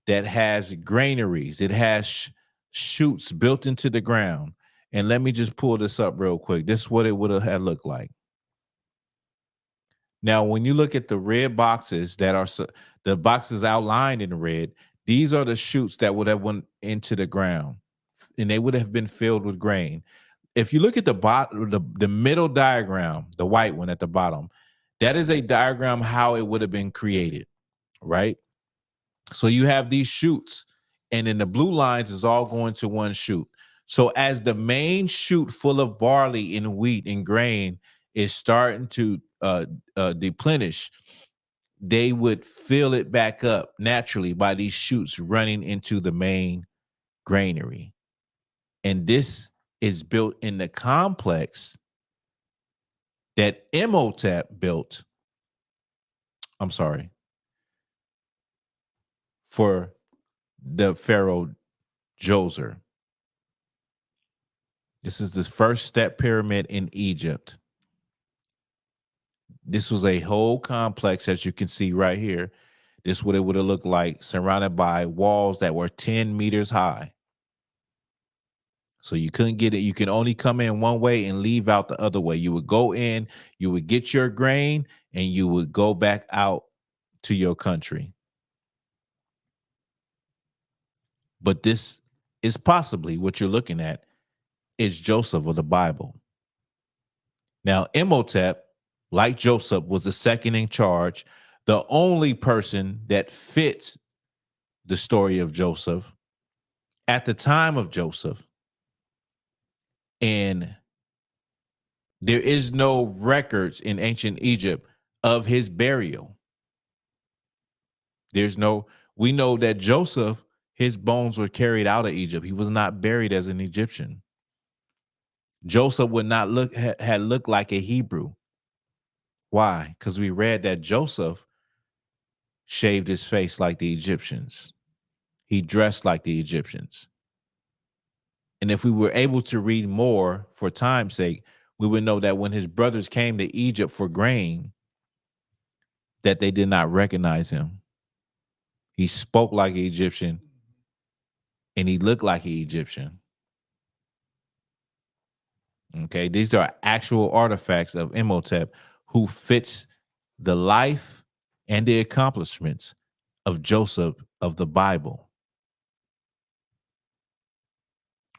that has granaries. It has chutes built into the ground. And let me just pull this up real quick. This is what it would have had looked like. Now, when you look at the red boxes that are the boxes outlined in red, these are the chutes that would have went into the ground, and they would have been filled with grain. If you look at the middle diagram, the white one at the bottom, that is a diagram how it would have been created, right? So you have these chutes, and then the blue lines is all going to one chute. So as the main chute full of barley and wheat and grain is starting to deplenish, they would fill it back up naturally by these chutes running into the main granary. And this is built in the complex that Imhotep built. I'm sorry. For the pharaoh Djoser. This is the first step pyramid in Egypt. This was a whole complex, as you can see right here. This is what it would have looked like, surrounded by walls that were 10 meters high. So you couldn't get it. You can only come in one way and leave out the other way. You would go in, you would get your grain, and you would go back out to your country. But this is possibly what you're looking at is Joseph of the Bible. Now, Imhotep, like Joseph, was the second in charge, the only person that fits the story of Joseph at the time of Joseph. And there is no records in ancient Egypt of his burial. We know that Joseph, his bones were carried out of Egypt. He was not buried as an Egyptian. Joseph would not had looked like a Hebrew. Why? Because we read that Joseph shaved his face like the Egyptians. He dressed like the Egyptians. And if we were able to read more for time's sake, we would know that when his brothers came to Egypt for grain, that they did not recognize him. He spoke like an Egyptian, and he looked like an Egyptian. Okay, these are actual artifacts of Imhotep who fits the life and the accomplishments of Joseph of the Bible.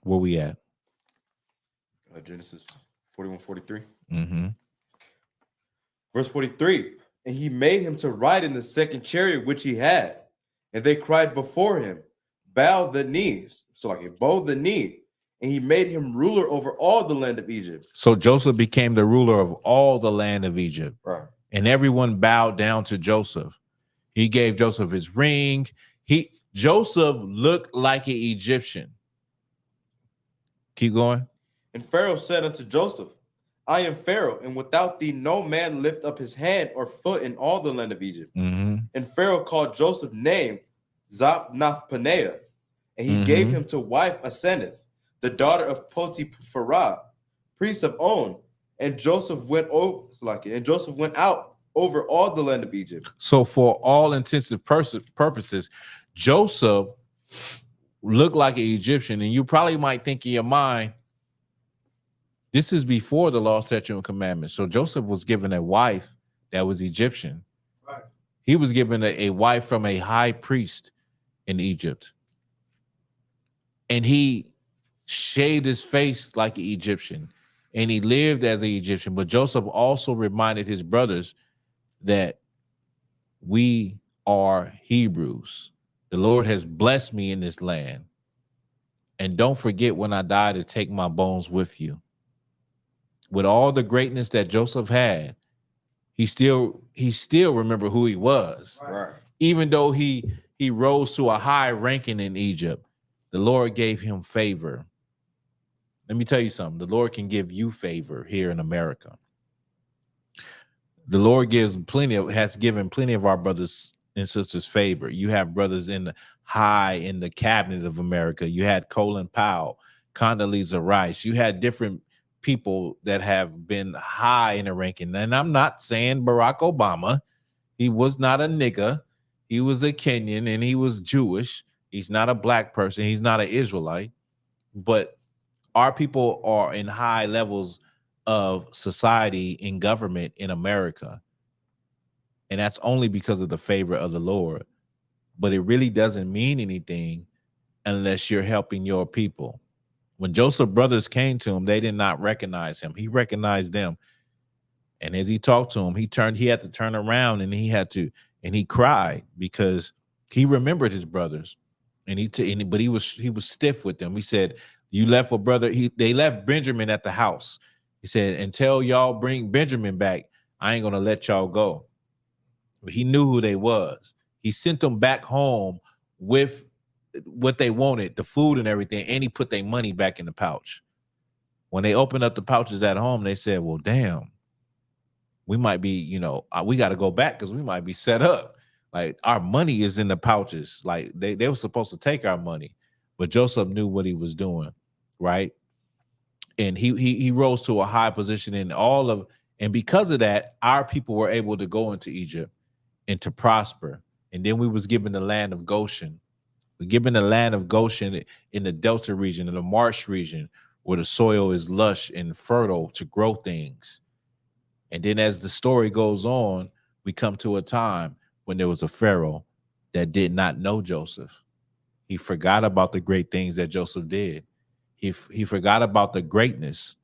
Where we at? Genesis 41:43. Mm-hmm. Verse 43. And he made him to ride in the second chariot which he had. And they cried before him, bow the knees. So like he bowed the knee. And he made him ruler over all the land of Egypt. So Joseph became the ruler of all the land of Egypt. Right. And everyone bowed down to Joseph. He gave Joseph his ring. Joseph looked like an Egyptian. Keep going. And Pharaoh said unto Joseph, I am Pharaoh, and without thee no man lift up his hand or foot in all the land of Egypt. Mm-hmm. And Pharaoh called Joseph's name Zapnath-Paneah, and he gave him to wife Asenath, the daughter of Potiphar, priest of On. And Joseph went out over all the land of Egypt. So for all intensive purposes, Joseph looked like an Egyptian, and you probably might think in your mind, this is before the law, statute, and commandments. So Joseph was given a wife that was Egyptian. Right. He was given a wife from a high priest in Egypt. And he shaved his face like an Egyptian. And he lived as an Egyptian. But Joseph also reminded his brothers that we are Hebrews. The Lord has blessed me in this land. And don't forget when I die to take my bones with you. With all the greatness that Joseph had, he still remembered who he was. Right. Even though he rose to a high ranking in Egypt, the Lord gave him favor. Let me tell you something. The Lord can give you favor here in America. The Lord has given plenty of our brothers and sisters favor. You have brothers in the cabinet of America. You had Colin Powell, Condoleezza Rice. You had different people that have been high in the ranking. And I'm not saying Barack Obama. He was not a nigga. He was a Kenyan and he was Jewish. He's not a black person. He's not an Israelite. But our people are in high levels of society in government in America. And that's only because of the favor of the Lord. But it really doesn't mean anything unless you're helping your people. When Joseph's brothers came to him, they did not recognize him. He recognized them. And as he talked to him, he had to turn around and he cried because he remembered his brothers. But he was stiff with them. He said, you left a brother. They left Benjamin at the house. He said, until y'all bring Benjamin back, I ain't going to let y'all go. But he knew who they was. He sent them back home with what they wanted, the food and everything, and he put their money back in the pouch. When they opened up the pouches at home, they said, well, damn, we might be, we got to go back because we might be set up. Like, our money is in the pouches. Like, they were supposed to take our money. But Joseph knew what he was doing, right? And he rose to a high position in all of, and because of that, our people were able to go into Egypt and to prosper. And then we was given the land of Goshen. We're given the land of Goshen in the Delta region, in the marsh region, where the soil is lush and fertile to grow things. And then as the story goes on, we come to a time when there was a Pharaoh that did not know Joseph. He forgot about the great things that Joseph did. He forgot about the greatness.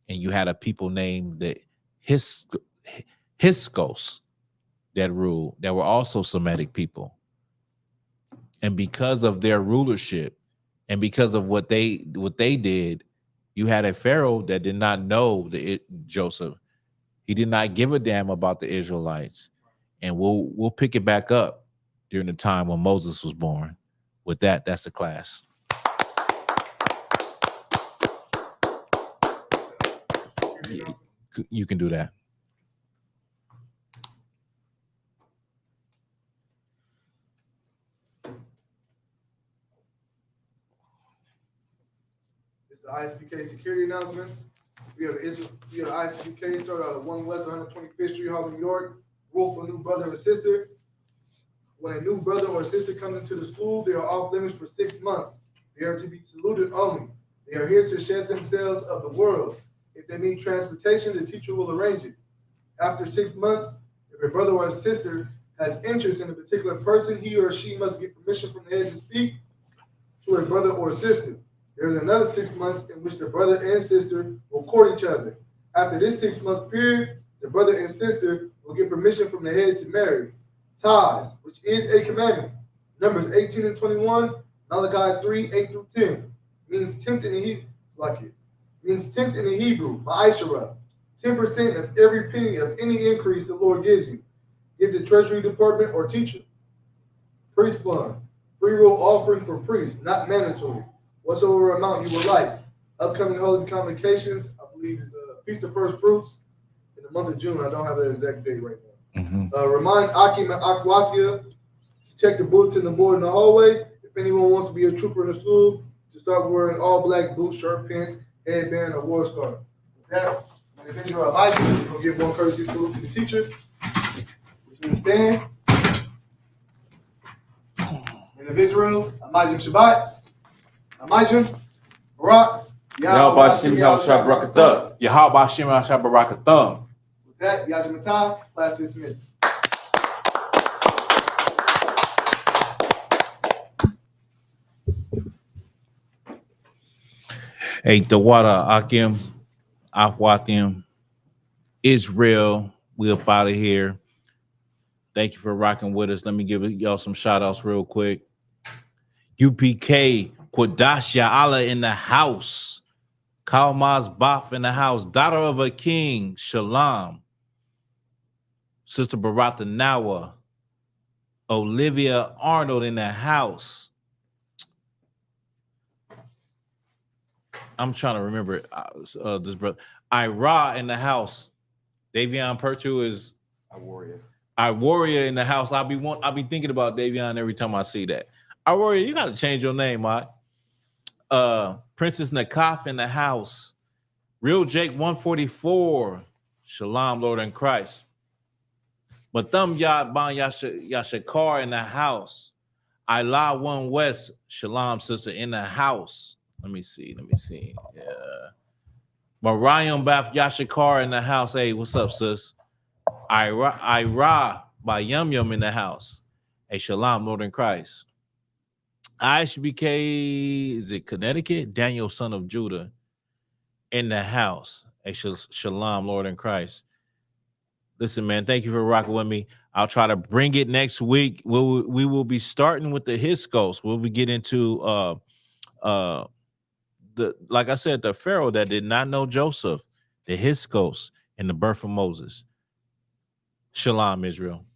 And you had a people named the Hyksos that ruled, that were also Semitic people. And because of their rulership and because of what they did, you had a Pharaoh that did not know Joseph. He did not give a damn about the Israelites. And we'll pick it back up during the time when Moses was born. With that, that's the class. You can do that. It's the I.S.U.P.K security announcements. We have the I.S.U.P.K started out at 1 West 125th Street, Harlem, New York. Rule for a new brother or sister. When a new brother or sister comes into the school, they are off limits for 6 months. They are to be saluted only. They are here to shed themselves of the world. If they need transportation, the teacher will arrange it. After 6 months, if a brother or a sister has interest in a particular person, he or she must get permission from the head to speak to a brother or sister. There is another 6 months in which the brother and sister will court each other. After this 6 month period, the brother and sister will get permission from the head to marry. Tithes, which is a commandment. Numbers 18 and 21, Malachi 3, 8 through 10. Means tenth in the Hebrew. It's like it. Means tenth in the Hebrew, ma'ashara. 10% of every penny of any increase the Lord gives you. Give the treasury department or teacher. Priest fund. Free will offering for priests, not mandatory. Whatsoever amount you would like. Upcoming holy convocations, I believe, is Feast of First Fruits in the month of June. I don't have the exact date right now. Remind Akim and Akwatia to check the bulletin board in the hallway. If anyone wants to be a trooper in the school, to start wearing all black boots, shirt, pants, headband, or war scarf. With that, in the individual of Isaac, we're going to give one courtesy salute to the teacher, which means stand. Individual, Amajim Shabbat, Amajim, Barak, Yahweh Shem Yahweh Yahweh Shem Yahweh. With that, Yajimatah, class dismissed. Hey, the water, Akim, Afwatim, Israel, we up out of here. Thank you for rocking with us. Let me give y'all some shout outs real quick. UPK, Quadasha Allah in the house. Kalmaz Baf in the house. Daughter of a king, Shalom. Sister Barata Nawa. Olivia Arnold in the house. I'm trying to remember this brother. Ira in the house. Davion Pertu is our warrior in the house. I'll be thinking about Davion every time I see that. Our warrior, you gotta change your name, Mike. Princess Nakaf in the house. Real Jake 144. Shalom, Lord in Christ. Matham Yad Ban Yashakar in the house. Ilah 1 West. Shalom, sister, in the house. Let me see. Yeah. Mariam Baf Yashakar in the house. Hey, what's up, sis? Ira by Yum Yum in the house. Hey, Shalom, Lord in Christ. I.S.U.P.K, is it Connecticut? Daniel, son of Judah, in the house. Hey, Shalom, Lord in Christ. Listen, man, thank you for rocking with me. I'll try to bring it next week. We will be starting with the Hyksos. We'll be getting into like I said, the Pharaoh that did not know Joseph, the Hyksos, and the birth of Moses. Shalom, Israel.